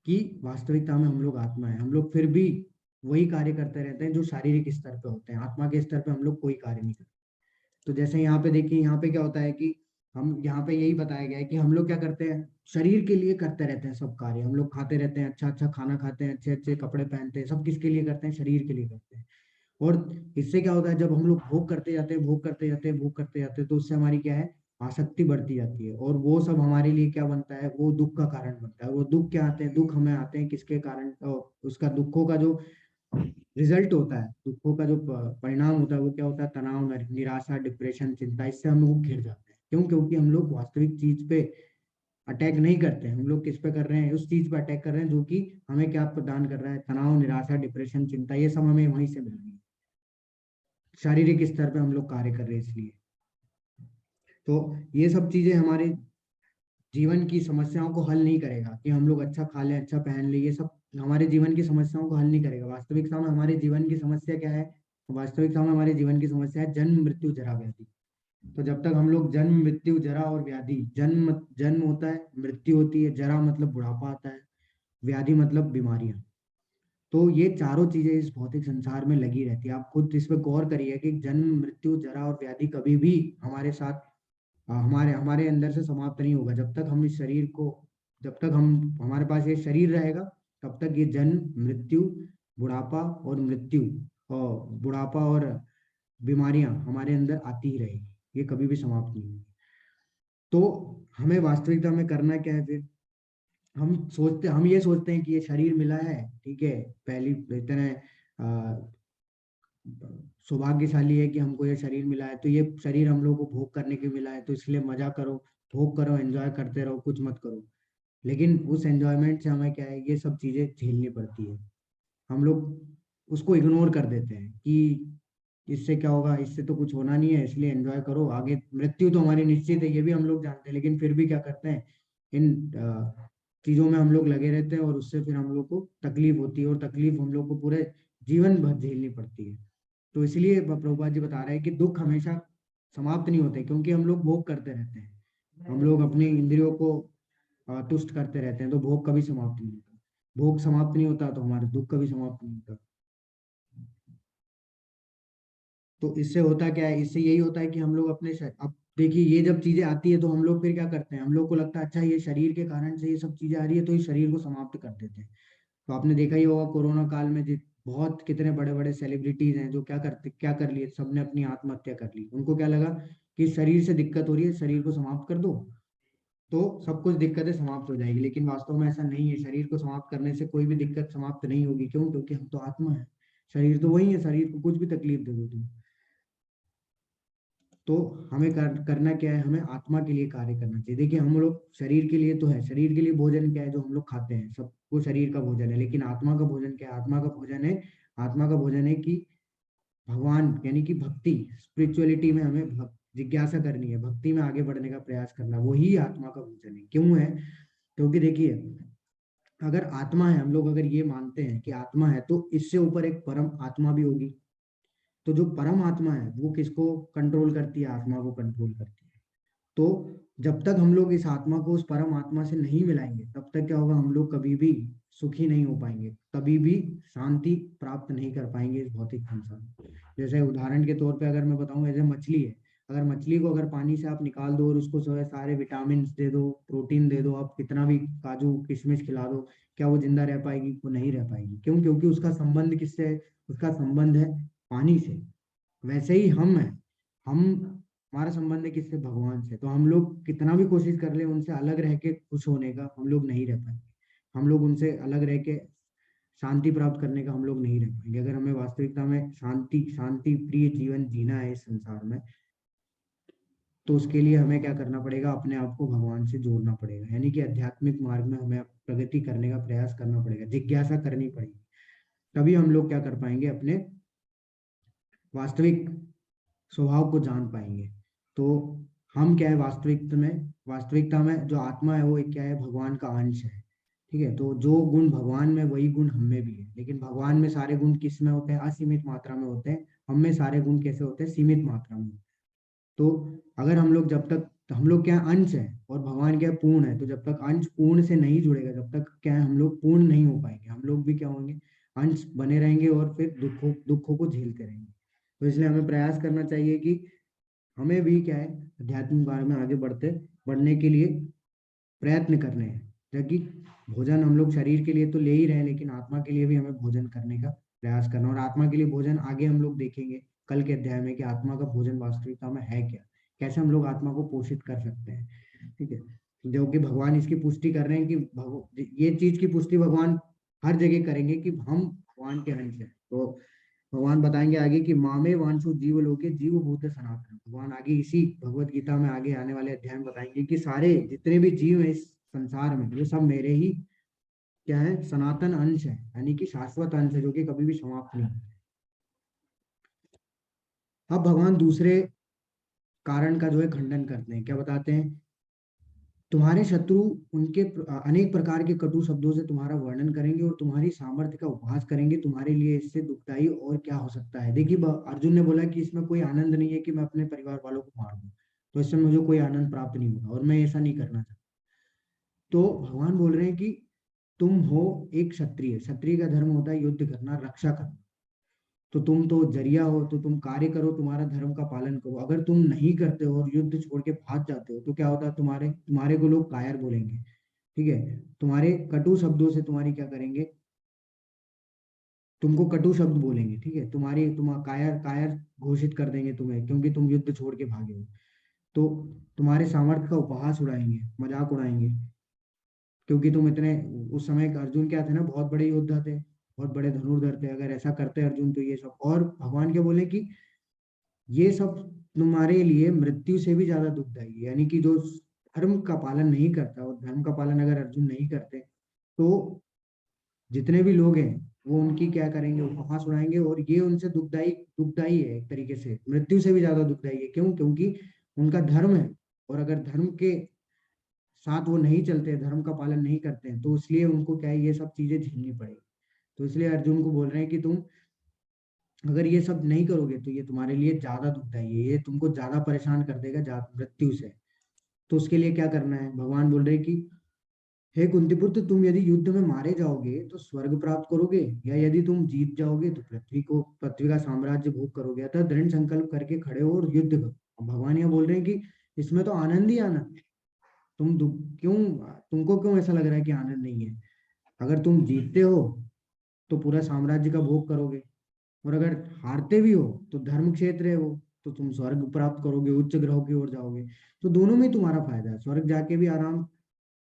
कि वास्तविकता में हम लोग आत्मा है। हम लोग फिर भी वही कार्य करते रहते हैं जो शारीरिक स्तर पे होते हैं, आत्मा के स्तर पे हम लोग कोई कार्य नहीं करते। तो जैसे यहाँ पे देखिए, यहाँ पे क्या होता है कि हम यहाँ पे यही बताया गया है कि हम लोग क्या करते हैं, शरीर के लिए करते रहते हैं सब कार्य। हम लोग खाते रहते हैं, अच्छा अच्छा खाना खाते हैं, अच्छे अच्छे कपड़े पहनते हैं, सब किसके लिए करते हैं? शरीर के लिए करते हैं। और इससे क्या होता है, जब हम लोग भोग करते जाते हैं, भोग करते जाते हैं, भोग करते जाते हैं, तो उससे हमारी क्या है, आसक्ति बढ़ती जाती है। और वो सब हमारे लिए क्या बनता है, वो दुख का कारण बनता है। वो दुख क्या आते हैं? दुख हमें आते हैं किसके कारण? उसका दुखों का जो रिजल्ट होता है, दुखों का जो परिणाम होता है, वो क्या होता है? तनाव, निराशा, डिप्रेशन, चिंता। इससे हम लोग घिर जाते हैं। क्यों? क्योंकि हम लोग वास्तविक चीज पे अटैक नहीं करते हैं। हम लोग किस पे कर रहे हैं? उस चीज पे अटैक कर रहे हैं जो कि हमें क्या प्रदान कर रहा है? तनाव, निराशा, डिप्रेशन, चिंता। ये सब हमें वहीं से मिल रही है। शारीरिक स्तर पे हम लोग कार्य कर रहे हैं इसलिए। तो ये सब चीजें हमारे जीवन की समस्याओं को हल नहीं करेगा कि हम लोग अच्छा खा लें, अच्छा पहन लें। ये सब हमारे जीवन की समस्याओं को हल नहीं करेगा। वास्तविकता में हमारे जीवन की समस्या क्या है? वास्तविकता में हमारे जीवन की समस्या है जन्म, मृत्यु, जरा, व्याधि। तो जब तक हम लोग जन्म, मृत्यु, जरा और व्याधि, जन्म जन्म होता है, मृत्यु होती है, जरा मतलब बुढ़ापा आता है, व्याधि मतलब बीमारियां। तो ये चारों चीजें इस भौतिक संसार में लगी रहती है। आप खुद इस पे गौर करिए कि जन्म, मृत्यु, जरा और व्याधि कभी भी हमारे साथ हमारे हमारे अंदर से समाप्त नहीं होगा। जब तक हम इस शरीर को, जब तक हम हमारे पास ये शरीर रहेगा, तब तक ये जन्म, मृत्यु, बुढ़ापा और मृत्यु, और बुढ़ापा और बीमारियां हमारे अंदर आती ही रहेगी। ये कभी भी समाप्त नहीं होगी। तो हमें वास्तविकता में करना क्या है फिर? हम ये सोचते हैं कि ये शरीर मिला है, ठीक है, पहली इतने सौभाग्यशाली है कि हमको ये शरीर मिला है, तो ये शरीर हम लोग को भोग करने के मिला है, तो इसलिए मजा करो, भोग करो, एंजॉय करते रहो, कुछ मत करो। लेकिन उस एंजॉयमेंट से हमें क्या है, ये सब चीजें झेलनी पड़ती है। हम लोग उसको इग्नोर कर देते हैं कि इससे क्या होगा, इससे तो कुछ होना नहीं है, इसलिए एंजॉय करो, आगे मृत्यु तो हमारी निश्चित है, ये भी हम लोग जानते हैं। लेकिन फिर भी क्या करते हैं, इन चीजों में हम लोग लगे रहते हैं, और उससे फिर हम लोग को तकलीफ होती है, और तकलीफ हम लोग को पूरे जीवन भर झेलनी पड़ती है। तो इसलिए प्रभुपाद जी बता रहे हैं कि दुख हमेशा समाप्त नहीं होते, क्योंकि हम लोग भोग करते रहते हैं। हम लोग अपने इंद्रियों को तुष्ट करते रहते हैं, तो भोग कभी समाप्त नहीं होता। भोग समाप्त नहीं होता तो हमारा दुख कभी समाप्त नहीं होता। तो इससे होता क्या है, इससे यही होता है कि हम लोग अब देखिए, ये जब चीजें आती है तो हम लोग फिर क्या करते हैं, हम लोग को लगता है अच्छा ये शरीर के कारण से ये सब चीजें आ रही है, तो इस शरीर को समाप्त कर देते हैं। तो आपने देखा ही होगा कोरोना काल में बहुत कितने बड़े बड़े सेलिब्रिटीज हैं जो क्या कर लिए, सबने अपनी आत्महत्या कर ली। उनको क्या लगा कि शरीर से दिक्कत हो रही है, शरीर को समाप्त कर दो, तो सब कुछ दिक्कतें समाप्त हो जाएगी। लेकिन वास्तव में ऐसा नहीं है। शरीर को समाप्त करने से कोई भी दिक्कत समाप्त नहीं होगी। क्यों? क्योंकि हम तो आत्मा है, शरीर तो वही है, शरीर को कुछ भी तकलीफ दे दो तुम। तो हमें करना क्या है, हमें आत्मा के लिए कार्य करना चाहिए। देखिए, हम लोग शरीर के लिए तो है, शरीर के लिए भोजन क्या है जो हम लोग खाते हैं, सबको शरीर का भोजन है। लेकिन आत्मा का भोजन क्या है? आत्मा का भोजन है, आत्मा का भोजन है कि भगवान यानी कि भक्ति, स्पिरिचुअलिटी में हमें जिज्ञासा करनी है, भक्ति में आगे बढ़ने का प्रयास करना, वही आत्मा का भोजन है। क्यों है? क्योंकि देखिए, अगर आत्मा है, हम लोग अगर ये मानते हैं कि आत्मा है, तो इससे ऊपर एक परम आत्मा भी होगी। तो जो परम आत्मा है वो किसको कंट्रोल करती है? आत्मा को कंट्रोल करती है। तो जब तक हम लोग इस आत्मा को उस परम आत्मा से नहीं मिलाएंगे, तब तक क्या होगा, हम लोग कभी भी सुखी नहीं हो पाएंगे, कभी भी शांति प्राप्त नहीं कर पाएंगे इस भौतिक संसार में। जैसे उदाहरण के तौर पे अगर मैं बताऊं, जैसे मछली है, अगर मछली को अगर पानी से आप निकाल दो और उसको सारे विटामिन दे दो, प्रोटीन दे दो, आप कितना भी काजू किशमिश खिला दो, क्या वो जिंदा रह पाएगी? वो नहीं रह पाएगी। क्यों? क्योंकि उसका संबंध किससे है? उसका संबंध है पानी से। वैसे ही हम हैं, हम हमारा संबंध है किससे? भगवान से। तो हम लोग कितना भी कोशिश कर ले उनसे अलग रह के खुश होने का, हम लोग नहीं रह पाएंगे। हम लोग उनसे अलग रह के शांति प्राप्त करने का हम लोग नहीं रह पाएंगे। अगर हमें वास्तविकता में शांति प्रिय जीवन जीना है इस संसार में, तो उसके लिए हमें क्या करना पड़ेगा? अपने आप को भगवान से जोड़ना पड़ेगा, यानी कि आध्यात्मिक मार्ग में हमें प्रगति करने का प्रयास करना पड़ेगा, जिज्ञासा करनी पड़ेगी। तभी हम लोग क्या कर पाएंगे, अपने वास्तविक स्वभाव को जान पाएंगे। तो हम क्या है वास्तविकता में जो आत्मा है वो एक क्या है, भगवान का अंश है। ठीक है, तो जो गुण भगवान में वही गुण हम में भी है, लेकिन भगवान में सारे गुण किस में होते हैं, असीमित मात्रा में होते हैं। हम में सारे गुण कैसे होते हैं, सीमित मात्रा में। तो अगर हम लोग जब तक, तो हम लोग क्या है, अंश है और भगवान क्या है, पूर्ण है। तो जब तक अंश पूर्ण से नहीं जुड़ेगा, जब तक क्या है, हम लोग पूर्ण नहीं हो पाएंगे। हम लोग भी क्या होंगे, अंश बने रहेंगे और फिर दुखों को झेलते रहेंगे। तो इसलिए हमें प्रयास करना चाहिए कि हमें भी क्या है, आध्यात्मिक मार्ग में आगे बढ़ने के लिए प्रयत्न करने हैं। जबकि भोजन हम लोग शरीर के लिए तो ले ही रहे हैं, लेकिन आत्मा के लिए भी हमें भोजन करने का प्रयास करना। और आत्मा के लिए भोजन आगे हम लोग देखेंगे कल के अध्याय में कि आत्मा का भोजन वास्तविकता में है क्या, कैसे हम लोग आत्मा को पोषित कर सकते हैं। ठीक है, जो कि भगवान इसकी पुष्टि कर रहे हैं कि ये चीज की पुष्टि भगवान हर जगह करेंगे कि हम भगवान के अंश हैं। तो भगवान बताएंगे आगे कि मामे वांशु जीव लोके जीव भूत सनातन। भगवान आगे इसी भगवत गीता में आगे आने वाले अध्याय में बताएंगे कि सारे जितने भी जीव हैं इस संसार में, वो सब मेरे ही क्या है, सनातन अंश है, यानी कि शाश्वत अंश है, जो कि कभी भी समाप्त नहीं होता। अब भगवान दूसरे कारण का जो है खंडन करते हैं। क्या बताते हैं, तुम्हारे शत्रु उनके अनेक प्रकार के कटु शब्दों से तुम्हारा वर्णन करेंगे और तुम्हारी सामर्थ्य का उपहास करेंगे। तुम्हारे लिए इससे दुखदाई और क्या हो सकता है। देखिए, अर्जुन ने बोला कि इसमें कोई आनंद नहीं है कि मैं अपने परिवार वालों को मार दूं, तो इससे मुझे कोई आनंद प्राप्त नहीं होगा और मैं ऐसा नहीं करना चाहता। तो भगवान बोल रहे हैं कि तुम हो एक क्षत्रिय, क्षत्रिय का धर्म होता है युद्ध करना, रक्षा करना। तो तुम तो जरिया हो, तो तुम कार्य करो, तुम्हारा धर्म का पालन करो। अगर तुम नहीं करते हो और युद्ध छोड़ के भाग जाते हो, तो क्या होता है, तुम्हारे तुम्हारे को लोग कायर बोलेंगे। ठीक है, तुम्हारे कटु शब्दों से तुम्हारी क्या करेंगे, तुमको कटु शब्द बोलेंगे। ठीक है, तुम कायर कायर घोषित कर देंगे तुम्हें, क्योंकि तुम युद्ध छोड़ के भागे हो। तो तुम्हारे सामर्थ्य का उपहास उड़ाएंगे, मजाक उड़ाएंगे, क्योंकि तुम इतने, उस समय अर्जुन क्या थे ना, बहुत बड़े योद्धा थे, बहुत बड़े धनुर्धर थे। अगर ऐसा करते अर्जुन, तो ये सब, और भगवान क्या बोले कि ये सब तुम्हारे लिए मृत्यु से भी ज्यादा दुखदाई है। यानी कि जो धर्म का पालन नहीं करता, और धर्म का पालन अगर अर्जुन नहीं करते, तो जितने भी लोग हैं वो उनकी क्या करेंगे, उपहास उड़ाएंगे। और ये उनसे दुखदाई दुखदाई है, एक तरीके से मृत्यु से भी ज्यादा दुखदाई है। क्यों, क्योंकि उनका धर्म है, और अगर धर्म के साथ वो नहीं चलते, धर्म का पालन नहीं करते हैं, तो इसलिए उनको क्या है, ये सब चीजें झेलनी पड़ेगी। तो इसलिए अर्जुन को बोल रहे हैं कि तुम अगर ये सब नहीं करोगे, तो ये तुम्हारे लिए ज्यादा दुखदाई है, ये तुमको ज्यादा परेशान कर देगा मृत्यु से। तो उसके लिए क्या करना है, भगवान बोल रहे हैं कि हे कुंती पुत्र, तुम यदि युद्ध में मारे जाओगे तो स्वर्ग प्राप्त करोगे, या यदि तुम जीत जाओगे तो पृथ्वी का साम्राज्य भोग करोगे। अतः दृढ़ संकल्प करके खड़े हो और युद्ध करो। अब भगवान यहाँ बोल रहे हैं कि इसमें तो आनंद ही आनंद है। तुम क्यों, तुमको क्यों ऐसा लग रहा है कि आनंद नहीं है। अगर तुम जीतते हो तो पूरा साम्राज्य का भोग करोगे, और अगर हारते भी हो तो धर्म क्षेत्र है वो, तो तुम स्वर्ग प्राप्त करोगे, उच्च ग्रहों की ओर जाओगे। तो दोनों में तुम्हारा फायदा है, स्वर्ग जाके भी आराम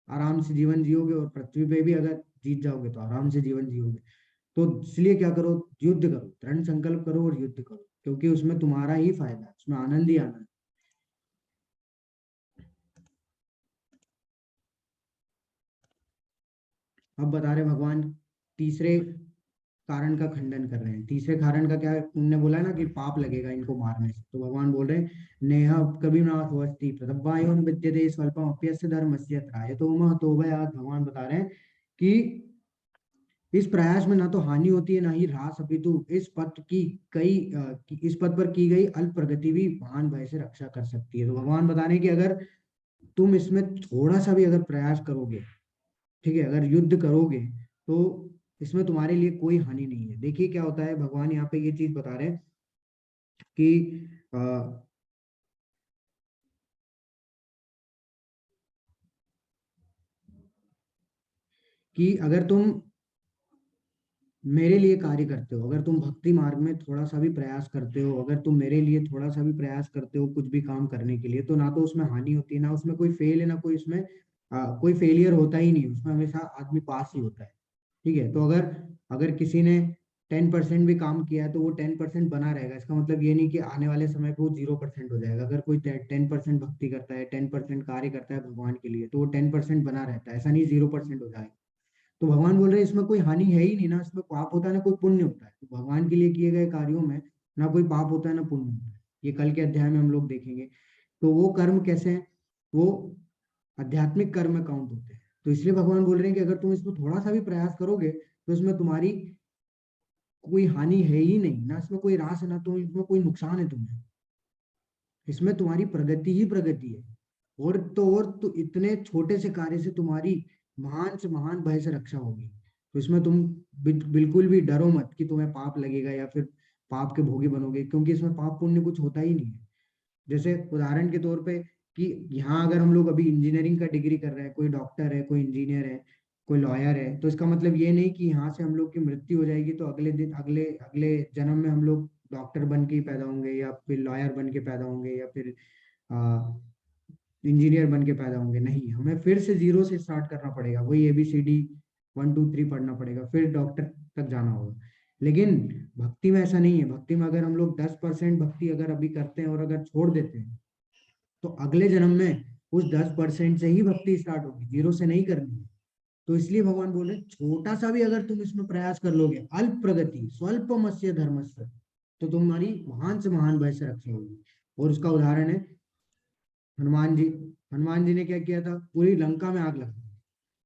आराम से जीवन जियोगे, और पृथ्वी पे भी अगर जीत जाओगे तो आराम से जीवन जियोगे। तो इसलिए क्या करो, युद्ध करो, दृढ़ संकल्प करो और युद्ध करो, क्योंकि उसमें तुम्हारा ही फायदा है, उसमें आनंद ही आनंद। अब बता रहे भगवान तीसरे कारण का खंडन कर रहे हैं। तीसरे कारण का क्या है, उनने बोला ना कि पाप लगेगा इनको मारने से। तो भगवान बोल रहे हैं, नेह कभी नास्ति प्रतवायोन विद्यते स्वल्पम अप्यस्य धर्मस्य त्रायतो महतो भयात्। भगवान बता रहे हैं कि इस प्रयास में ना तो हानि होती है, ना ही ह्रास, अपितु इस पद पर की गई अल्प प्रगति भी महान भय से रक्षा कर सकती है। तो भगवान बता रहे हैं कि अगर तुम इसमें थोड़ा सा भी अगर प्रयास करोगे, ठीक है, अगर युद्ध करोगे, तो इसमें तुम्हारे लिए कोई हानि नहीं है। देखिए क्या होता है, भगवान यहाँ पे ये चीज बता रहे हैं कि आ, कि अगर तुम मेरे लिए कार्य करते हो, अगर तुम भक्ति मार्ग में थोड़ा सा भी प्रयास करते हो, अगर तुम मेरे लिए थोड़ा सा भी प्रयास करते हो कुछ भी काम करने के लिए, तो ना तो उसमें हानि होती है, ना उसमें कोई फेल है, ना कोई उसमें कोई फेलियर होता ही नहीं, उसमें हमेशा आदमी पास ही होता है। ठीक है, तो अगर अगर किसी ने 10% भी काम किया है, तो वो 10% बना रहेगा। इसका मतलब ये नहीं कि आने वाले समय पे वो 0% हो जाएगा। अगर कोई 10% भक्ति करता है, 10% कार्य करता है भगवान के लिए, तो वो 10% बना रहता है, ऐसा नहीं 0% हो जाएगा। तो भगवान बोल रहे हैं इसमें कोई हानि है ही नहीं, ना इसमें पाप होता है ना कोई पुण्य होता है। तो भगवान के लिए किए गए कार्यों में ना कोई पाप होता है ना पुण्य होता है। ये कल के अध्याय में हम लोग देखेंगे तो वो कर्म कैसे हैं, वो आध्यात्मिक कर्म में काउंट होते हैं। तो इसलिए भगवान बोल रहे हैं कि अगर तुम इसमें थोड़ा सा भी प्रयास करोगे तो इसमें तुम्हारी कोई हानि है ही नहीं, ना इसमें कोई रास है, ना तो इसमें कोई नुकसान है तुम्हें, इसमें तुम्हारी प्रगति ही प्रगति है। और तो इतने छोटे से कार्य से तुम्हारी महान से महान भय से रक्षा होगी। तो इसमें तुम बिल्कुल भी डरो मत कि तुम्हें पाप लगेगा या फिर पाप के भोगी बनोगे, क्योंकि इसमें पाप पुण्य कुछ होता ही नहीं है। जैसे उदाहरण के तौर पे कि यहाँ अगर हम लोग अभी इंजीनियरिंग का डिग्री कर रहे हैं, कोई डॉक्टर है, कोई इंजीनियर है, कोई लॉयर है, तो इसका मतलब ये नहीं कि यहाँ से हम लोग की मृत्यु हो जाएगी तो अगले दिन अगले अगले जन्म में हम लोग डॉक्टर बन के ही पैदा होंगे या फिर लॉयर बन के पैदा होंगे या फिर इंजीनियर बन के पैदा होंगे। नहीं, हमें फिर से जीरो से स्टार्ट करना पड़ेगा, वही ABCD 1 2 3 पढ़ना पड़ेगा, फिर डॉक्टर तक जाना होगा। लेकिन भक्ति में ऐसा नहीं है। भक्ति में अगर हम लोग 10% भक्ति अगर अभी करते हैं और अगर छोड़ देते हैं तो अगले जन्म में उस 10% से ही भक्ति स्टार्ट होगी, जीरो से नहीं करनी है। तो इसलिए भगवान बोल रहे हैं छोटा सा भी अगर तुम इसमें प्रयास कर लोगे, अल्प प्रगति स्वल्पमस्य धर्मस्य, तो तुम्हारी महान से महान भय से रक्षा होगी। और उसका उदाहरण है हनुमान जी। हनुमान जी ने क्या किया था, पूरी लंका में आग लगा दी।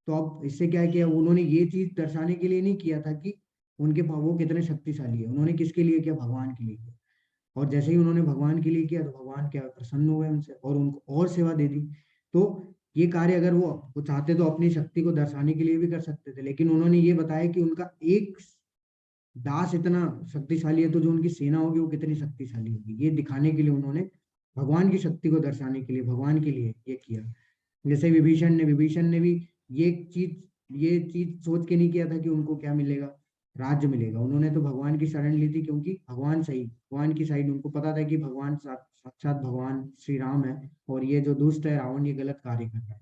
तो अब इससे क्या किया, उन्होंने ये चीज दर्शाने के लिए नहीं किया था कि उनके वो कितने शक्तिशाली है, उन्होंने किसके लिए किया, भगवान के लिए किया। और जैसे ही उन्होंने भगवान के लिए किया तो भगवान क्या प्रसन्न हुए उनसे और उनको और सेवा दे दी। तो ये कार्य अगर वो चाहते तो अपनी शक्ति को दर्शाने के लिए भी कर सकते थे, लेकिन उन्होंने ये बताया कि उनका एक दास इतना शक्तिशाली है तो जो उनकी सेना होगी वो कितनी शक्तिशाली होगी, ये दिखाने के लिए उन्होंने भगवान की शक्ति को दर्शाने के लिए भगवान के लिए ये किया। जैसे विभीषण ने भी ये चीज सोच के नहीं किया था कि उनको क्या मिलेगा, राज्य मिलेगा। उन्होंने तो भगवान की शरण ली थी, क्योंकि भगवान की साइड उनको पता था कि भगवान साक्षात भगवान श्री राम है और ये जो दुष्ट है रावण ये गलत कार्य कर रहा है।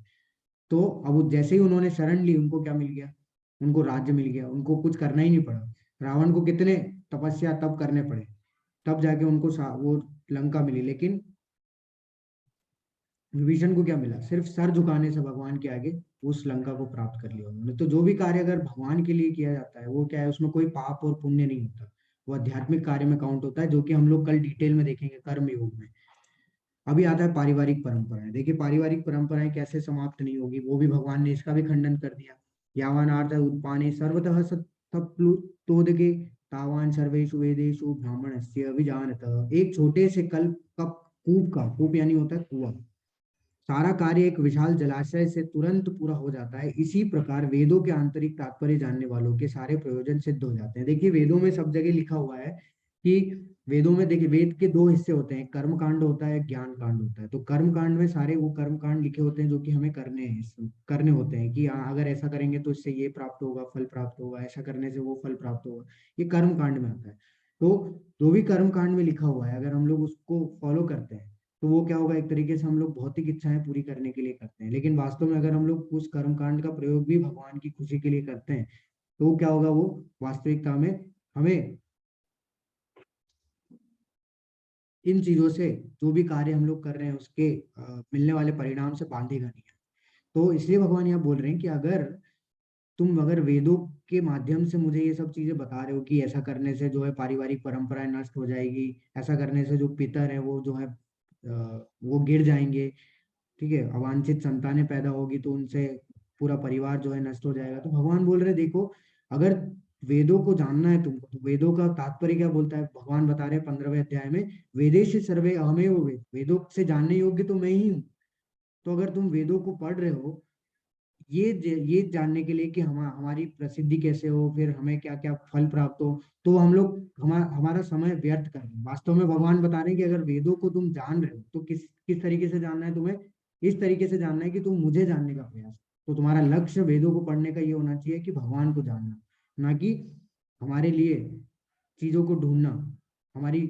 तो अब जैसे ही उन्होंने शरण ली उनको क्या मिल गया, उनको राज्य मिल गया, उनको कुछ करना ही नहीं पड़ा। रावण को कितने तपस्या तब करने पड़े, तब जाके उनको वो लंका मिली। लेकिन विभीषण को क्या मिला, सिर्फ सर झुकाने से भगवान के आगे उस लंका को प्राप्त कर लिया उन्होंने। तो जो भी कार्य अगर भगवान के लिए किया जाता है वो क्या है, उसमें कोई पाप और पुण्य नहीं होता, वो आध्यात्मिक कार्य में काउंट होता है, जो कि हम लोग कल डिटेल में देखेंगे कर्म योग में। अभी आता है पारिवारिक परंपराएं। देखिए पारिवारिक परंपराएं कैसे समाप्त नहीं होगी, वो भी भगवान ने इसका भी खंडन कर दिया। यावान आर्थ उत्पाने सर्वतः सत्प्लुतोदके तावान सर्वेषु वेदेषु ब्राह्मणस्य अभिजानतः। एक छोटे से कल्प कप कूप का, कूप यानी होता है कुआं, सारा कार्य एक विशाल जलाशय से तुरंत पूरा हो जाता है। इसी प्रकार वेदों के आंतरिक तात्पर्य जानने वालों के सारे प्रयोजन सिद्ध हो जाते हैं। देखिए वेदों में सब जगह लिखा हुआ है कि वेदों में, देखिए वेद के 2 हिस्से होते हैं, कर्म कांड होता है, ज्ञान कांड होता है। तो कर्म कांड में सारे वो कर्म कांड लिखे होते हैं जो कि हमें करने होते हैं कि अगर ऐसा करेंगे तो इससे ये प्राप्त होगा, फल प्राप्त होगा, ऐसा करने से वो फल प्राप्त होगा, ये कर्म कांड में आता है। तो जो भी कर्म कांड में लिखा हुआ है अगर हम लोग उसको फॉलो करते हैं तो वो क्या होगा, एक तरीके से हम लोग भौतिक इच्छाएं पूरी करने के लिए करते हैं। लेकिन वास्तव में अगर हम लोग उस कर्म कांड का प्रयोग भी भगवान की खुशी के लिए करते हैं तो क्या होगा, वो वास्तविकता में हमें इन चीजों से, जो भी कार्य हम लोग कर रहे हैं उसके मिलने वाले परिणाम से बांधेगा नहीं। तो इसलिए भगवान यहाँ बोल रहे हैं कि अगर वेदों के माध्यम से मुझे ये सब चीजें बता रहे हो कि ऐसा करने से जो है पारिवारिक परंपराएं नष्ट हो जाएगी, ऐसा करने से जो पितर है वो जो है वो गिर जाएंगे, ठीक है, अवांछित संतानें पैदा होगी तो उनसे पूरा परिवार जो है नष्ट हो जाएगा। तो भगवान बोल रहे देखो, अगर वेदों को जानना है तुमको तो वेदों का तात्पर्य क्या बोलता है, भगवान बता रहे हैं 15वें अध्याय में, वेदेश सर्वे अहमेव वेद, वेदों से जानने योग्य तो मैं ही हूँ। तो अगर तुम वेदों को पढ़ रहे हो ये जानने के लिए कि हमारी प्रसिद्धि कैसे हो, फिर हमें क्या क्या फल प्राप्त हो, तो हम लोग हमारा समय व्यर्थ कर रहे हैं। वास्तव में भगवान बता रहे हैं कि अगर वेदों को तुम जान रहे हो तो किस तरीके से जानना है तुम्हें, इस तरीके से जानना है कि तुम मुझे जानने का प्रयास। तो तुम्हारा लक्ष्य वेदों को पढ़ने का ये होना चाहिए कि भगवान को जानना, ना कि हमारे लिए चीजों को ढूंढना, हमारी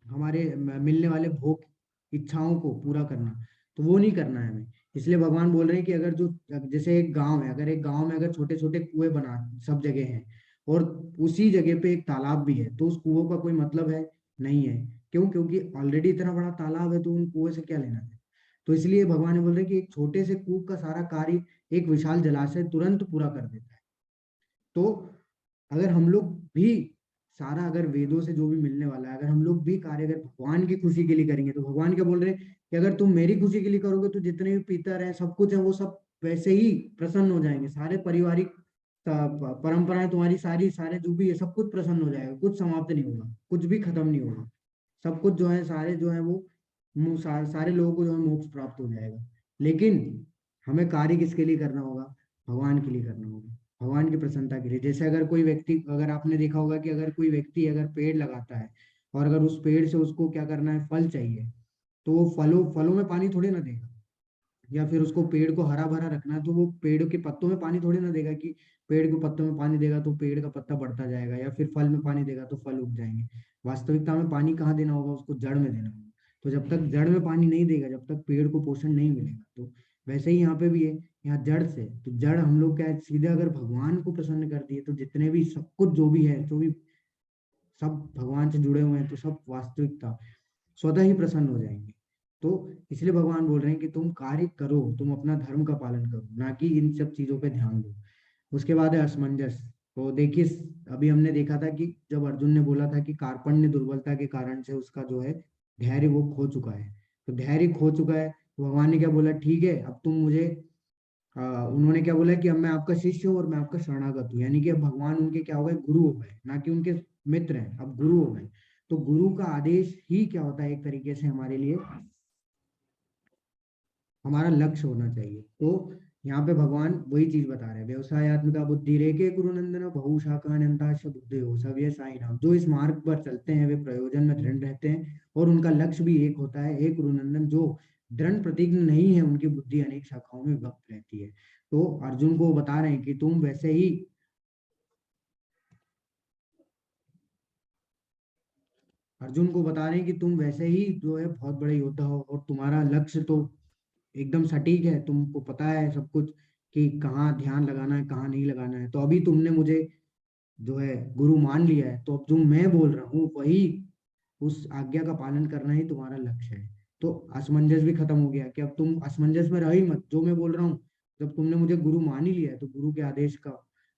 हमारे मिलने वाले भोग इच्छाओं को पूरा करना, तो वो नहीं करना है हमें। इसलिए भगवान बोल रहे हैं कि अगर जो जैसे एक गांव है, अगर एक गांव में अगर छोटे छोटे कुएं बना सब जगह हैं और उसी जगह पे एक तालाब भी है तो उस कुओं का कोई मतलब है नहीं है। क्यों, क्योंकि ऑलरेडी इतना बड़ा तालाब है तो उन कुएं से क्या लेना है। तो इसलिए भगवान बोल रहे हैं कि एक छोटे से कूप का सारा कार्य एक विशाल जलाशय तुरंत पूरा कर देता है। तो अगर हम लोग भी सारा, अगर वेदों से जो भी मिलने वाला है, अगर हम लोग भी कार्य अगर भगवान की खुशी के लिए करेंगे तो भगवान क्या बोल रहे हैं, कि अगर तुम मेरी खुशी के लिए करोगे तो जितने भी पितर हैं सब कुछ है वो सब वैसे ही प्रसन्न हो जाएंगे, सारे पारिवारिक परंपराएं तुम्हारी सारी, सारे जो भी है सब कुछ प्रसन्न हो जाएगा, कुछ समाप्त नहीं होगा, कुछ भी खत्म नहीं होगा, सब कुछ जो है सारे जो है वो सारे लोगों को जो है मोक्ष प्राप्त हो जाएगा। लेकिन हमें कार्य किसके लिए करना होगा? भगवान के लिए करना होगा, भगवान की प्रसन्नता के लिए। जैसे अगर कोई व्यक्ति, अगर आपने देखा होगा कि अगर कोई व्यक्ति अगर पेड़ लगाता है और अगर उस पेड़ से उसको क्या करना है, फल चाहिए, तो वो फलों फलों में पानी थोड़ी ना देगा, या फिर उसको पेड़ को हरा भरा रखना है तो वो पेड़ के पत्तों में पानी थोड़ी ना देगा कि पेड़ के पत्तों में पानी देगा तो पेड़ का पत्ता बढ़ता जाएगा, या फिर फल में पानी देगा तो फल उग जाएंगे। वास्तविकता में पानी कहाँ देना होगा? उसको जड़ में देना होगा। तो जब तक जड़ में पानी नहीं देगा, जब तक पेड़ को पोषण नहीं मिलेगा, तो वैसे ही यहाँ पे भी है, यहाँ जड़ से, तो जड़ हम लोग क्या है, सीधे अगर भगवान को प्रसन्न कर दिए तो जितने भी सब कुछ जो भी है, जो भी सब भगवान से जुड़े हुए हैं, तो सब वास्तविकता स्वतः ही प्रसन्न हो जाएंगे। तो इसलिए भगवान बोल रहे हैं कि तुम कार्य करो, तुम अपना धर्म का पालन करो, ना कि इन सब चीजों पे ध्यान दो। उसके बाद है असमंजस। तो देखिए, अभी हमने देखा था कि जब अर्जुन ने बोला था कि कार्पण्य दुर्बलता के कारण से उसका जो है धैर्य वो खो चुका है, तो धैर्य खो चुका है, तो भगवान ने क्या बोला, ठीक है अब तुम मुझे उन्होंने क्या बोला कि अब मैं आपका शिष्य हूँ और मैं आपका शरणागत हूँ, यानी कि अब भगवान उनके क्या हो गए, गुरु हो गए, ना कि उनके मित्र हैं, अब गुरु हो गए। तो गुरु का आदेश ही क्या होता है, एक तरीके से हमारे लिए हमारा लक्ष्य होना चाहिए। तो यहाँ पे भगवान वही चीज बता रहे हैं, व्यवसायत्मिका बुद्धि रेखे कुरुनंदन बहुशाखान्यंताश बुद्धि हो सव्य साई नाम। जो इस मार्ग पर चलते हैं वे प्रयोजन में दृढ़ रहते हैं और उनका लक्ष्य भी एक होता है। एक गुरुनंदन जो दृढ़ प्रतिज्ञ नहीं है, उनकी बुद्धि अनेक शाखाओं में विभक्त रहती है। तो अर्जुन को बता रहे हैं कि तुम वैसे ही, अर्जुन को बता रहे हैं कि तुम वैसे ही जो है बहुत बड़े योद्धा हो और तुम्हारा लक्ष्य तो एकदम सटीक है, तुमको पता है सब कुछ कि कहाँ ध्यान लगाना है, कहाँ नहीं लगाना है। तो अभी तुमने मुझे जो है गुरु मान लिया है, तो अब जो मैं बोल रहा हूँ वही, उस आज्ञा का पालन करना ही तुम्हारा लक्ष्य है। तो असमंजस भी खत्म हो गया कि अब तुम असमंजस में रह ही मत, जो मैं बोल रहा हूँ, जब तुमने मुझे गुरु मान ही लिया है तो गुरु के आदेश का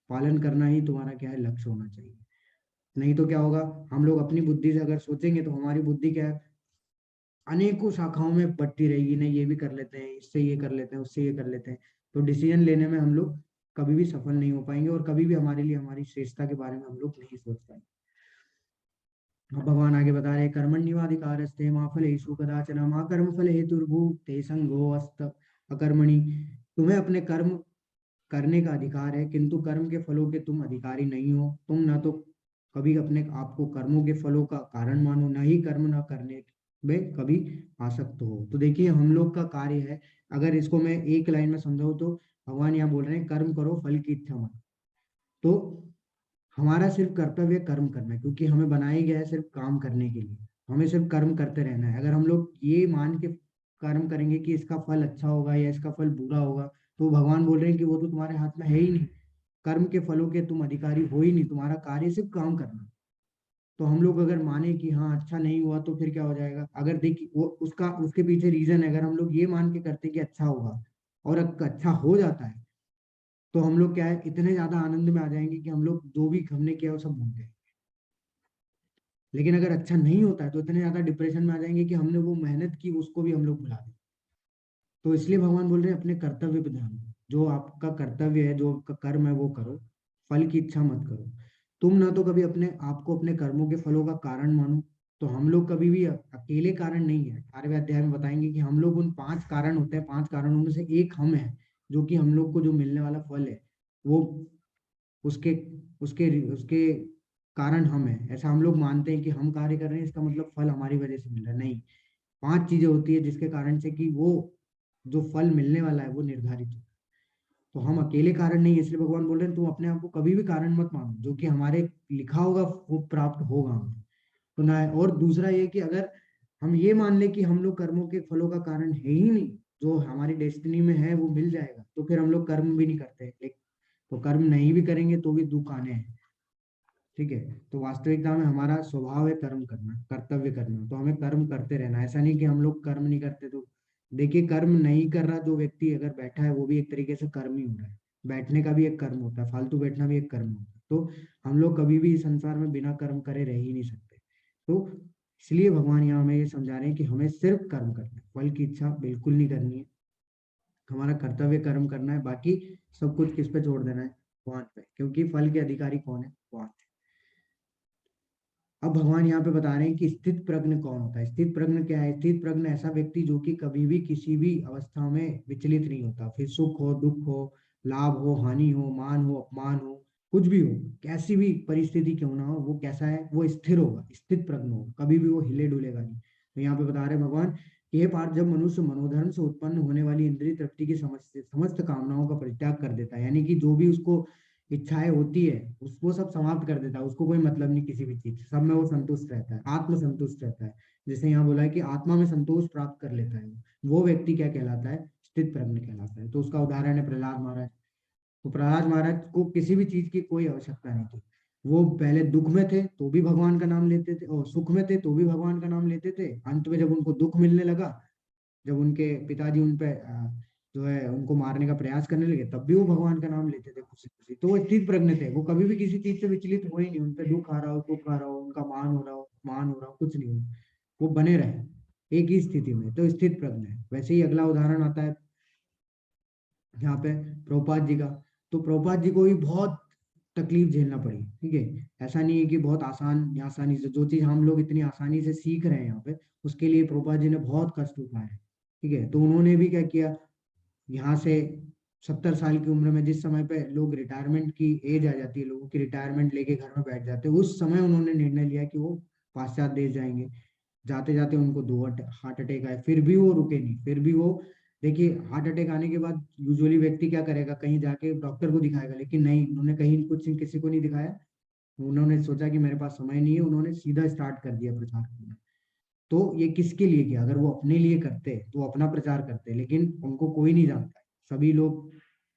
पालन करना ही तुम्हारा क्या है, लक्ष्य होना चाहिए। नहीं तो क्या होगा, हम लोग अपनी बुद्धि से अगर सोचेंगे तो हमारी बुद्धि क्या है, अनेकों शाखाओं में बढ़ती रहेगी, नहीं ये भी कर लेते हैं, इससे ये कर लेते हैं, उससे ये कर लेते हैं। तो डिसीजन लेने में हम लोग कभी भी सफल नहीं हो पाएंगे और कभी भी हमारे लिए हमारी श्रेष्ठता के बारे में हम लोग नहीं सोच पाएंगे। अब भगवान आगे बता रहे हैं, कर्मण्यवाधिकारस्ते मा फलेषु कदाचन मा कर्म फल हेतुर्भु ते संगो अस्त अकर्मणि। तुम्हें अपने कर्म करने का अधिकार है, किंतु कर्म के फलों के तुम अधिकारी नहीं हो। तुम ना तो कभी अपने आप को कर्मों के फलों का कारण मानो, ना ही कर्म ना करने में कभी आसक्त हो। तो देखिए, हम लोग का कार्य है, अगर इसको मैं एक लाइन में समझाऊं तो भगवान यहाँ बोल रहे हैं, कर्म करो फल की इच्छा मत। तो हमारा सिर्फ कर्तव्य कर्म करना है, क्योंकि हमें बनाया गया है सिर्फ काम करने के लिए, हमें सिर्फ कर्म करते रहना है। अगर हम लोग ये मान के कर्म करेंगे कि इसका फल अच्छा होगा या इसका फल बुरा होगा, तो भगवान बोल रहे हैं कि वो तो तुम्हारे हाथ में है ही नहीं, कर्म के फलों के तुम अधिकारी हो ही नहीं, तुम्हारा कार्य सिर्फ काम करना। तो हम लोग अगर माने कि हाँ अच्छा नहीं हुआ तो फिर क्या हो जाएगा, अगर देखिए वो उसका उसके पीछे रीजन है, अगर हम लोग ये मान के करते कि अच्छा होगा और अच्छा हो जाता है, तो हम लोग क्या है, इतने ज्यादा आनंद में आ जाएंगे कि हम लोग जो भी हमने किया वो सब भूल जाएंगे। लेकिन अगर अच्छा नहीं होता है तो इतने ज्यादा डिप्रेशन में आ जाएंगे कि हमने वो मेहनत की उसको भी हम लोग भुला दें। तो इसलिए भगवान बोल रहे हैं, अपने कर्तव्य पे ध्यान दो, जो आपका कर्तव्य है, जो आपका कर्म है वो करो, फल की इच्छा मत करो। तुम ना तो कभी अपने आप को अपने कर्मों के फलों का कारण मानो। तो हम लोग कभी भी अकेले कारण नहीं है, 18वें अध्याय में बताएंगे कि हम लोग उन 5 कारण होते हैं, 5 कारणों में से एक हम है, जो कि हम लोग को जो मिलने वाला फल है वो उसके उसके उसके कारण हम है, ऐसा हम लोग मानते हैं कि हम कार्य कर रहे हैं इसका मतलब फल हमारी वजह से मिल रहा है। नहीं, 5 चीजें होती है जिसके कारण से कि वो जो फल मिलने वाला है वो निर्धारित है। तो हम अकेले कारण नहीं है, इसलिए भगवान बोल रहे हैं तुम अपने आप को कभी भी कारण मत मानो, जो कि हमारे लिखा होगा वो प्राप्त होगा हमें। तो ना, और दूसरा ये कि अगर हम ये मान ले कि हम लोग कर्मों के फलों का कारण है ही नहीं, जो हमारी डेस्टिनी में है वो मिल जाएगा, तो फिर हम लोग कर्म भी नहीं करते। तो कर्म नहीं भी करेंगे तो भी दुख आने हैं। ठीक है, तो वास्तविकता में हमारा स्वभाव है कर्म करना, कर्तव्य करना, तो हमें कर्म करते रहना। ऐसा नहीं कि हम लोग कर्म नहीं करते। तो देखिए, कर्म नहीं कर रहा जो व्यक्ति अगर बैठा है वो भी एक तरीके से कर्म ही हो रहा है, बैठने का भी एक कर्म होता है, फालतू बैठना भी एक कर्म होता है। तो हम लोग कभी भी इस संसार में बिना कर्म करे रह ही नहीं सकते। तो इसलिए भगवान यहाँ हमें ये समझा रहे हैं कि हमें सिर्फ कर्म करना है, फल की इच्छा बिल्कुल नहीं करनी है। हमारा कर्तव्य कर्म करना है, बाकी सब कुछ किस पे छोड़ देना है, भगवान पे, क्योंकि फल के अधिकारी कौन है, भगवान। अब भगवान यहाँ पे बता रहे हैं कि स्थित प्रज्ञ कौन होता है। स्थित प्रज्ञ क्या है? स्थित प्रज्ञ ऐसा व्यक्ति जो कि कभी भी किसी भी अवस्था में विचलित नहीं होता, फिर सुख हो दुख हो, लाभ हो हानि हो, मान हो अपमान हो, कुछ भी हो, कैसी भी परिस्थिति क्यों ना हो, वो कैसा है, वो स्थिर होगा, स्थित प्रज्ञ होगा, कभी भी वो हिले डुलेगा नहीं। तो यहाँ पे बता रहे हैं भगवान कि हे पार्थ, जब मनुष्य मनोधर्म से उत्पन्न होने वाली इंद्रिय तृप्ति की समस्त कामनाओं का परित्याग कर देता है, यानी कि जो भी उसको इच्छाएं होती है उसको सब समाप्त कर देता है, उसको कोई मतलब नहीं किसी भी चीज से, सब में वो संतुष्ट रहता है, आत्म संतुष्ट रहता है। जैसे यहाँ बोला है कि आत्मा में संतोष प्राप्त कर लेता है, वो व्यक्ति क्या कहलाता है, स्थित प्रज्ञ कहलाता है। तो उसका उदाहरण है प्रहलाद महाराज। तो प्रहलाद महाराज को किसी भी चीज की कोई आवश्यकता नहीं थी। वो पहले दुख में थे तो भी भगवान का नाम लेते थे, और सुख में थे तो भी भगवान का नाम लेते थे। अंत में जब उनको दुख मिलने लगा, जब उनके पिताजी उन पे जो है उनको मारने का प्रयास करने लगे, तब भी वो भगवान का नाम लेते थे खुशी खुशी। तो वो स्थित प्रज्ञ थे, वो कभी भी किसी चीज से विचलित हुए ही नहीं। उन पे दुख आ रहा हो, सुख आ रहा हो, उनका मान हो रहा हो, मान हो रहा हो, कुछ नहीं हो, वो बने रहे एक ही स्थिति में, तो स्थित प्रज्ञ है। वैसे ही अगला उदाहरण आता है यहाँ पे प्रभुपाद जी का। तो प्रभुपाद जी को भी बहुत तकलीफ झेलना पड़ी, ठीक है। ऐसा नहीं है कि बहुत आसानी से जो चीज हम लोग इतनी आसानी से सीख रहे हैं यहाँ पे, उसके लिए प्रभुपाद जी ने बहुत कष्ट उठाए हैं, ठीक है। तो उन्होंने भी क्या किया, यहाँ से 70 साल की उम्र में, जिस समय पे लोग रिटायरमेंट की एज आ जाती है, लोगों की रिटायरमेंट लेके घर में बैठ जाते हैं, उस समय उन्होंने निर्णय लिया कि वो पाश्चात्य देश जाएंगे। जाते जाते उनको 2 हार्ट अटैक आए, फिर भी वो रुके नहीं, फिर भी वो, देखिए हार्ट अटैक आने के बाद यूजुअली व्यक्ति क्या करेगा, कहीं जाके डॉक्टर को दिखाएगा, लेकिन नहीं, उन्होंने कहीं कुछ किसी को नहीं दिखाया। उन्होंने सोचा कि मेरे पास समय नहीं है, उन्होंने सीधा स्टार्ट कर दिया प्रचार करना। तो ये किसके लिए किया? अगर वो अपने लिए करते तो वो अपना प्रचार करते, लेकिन उनको कोई नहीं जानता है। सभी लोग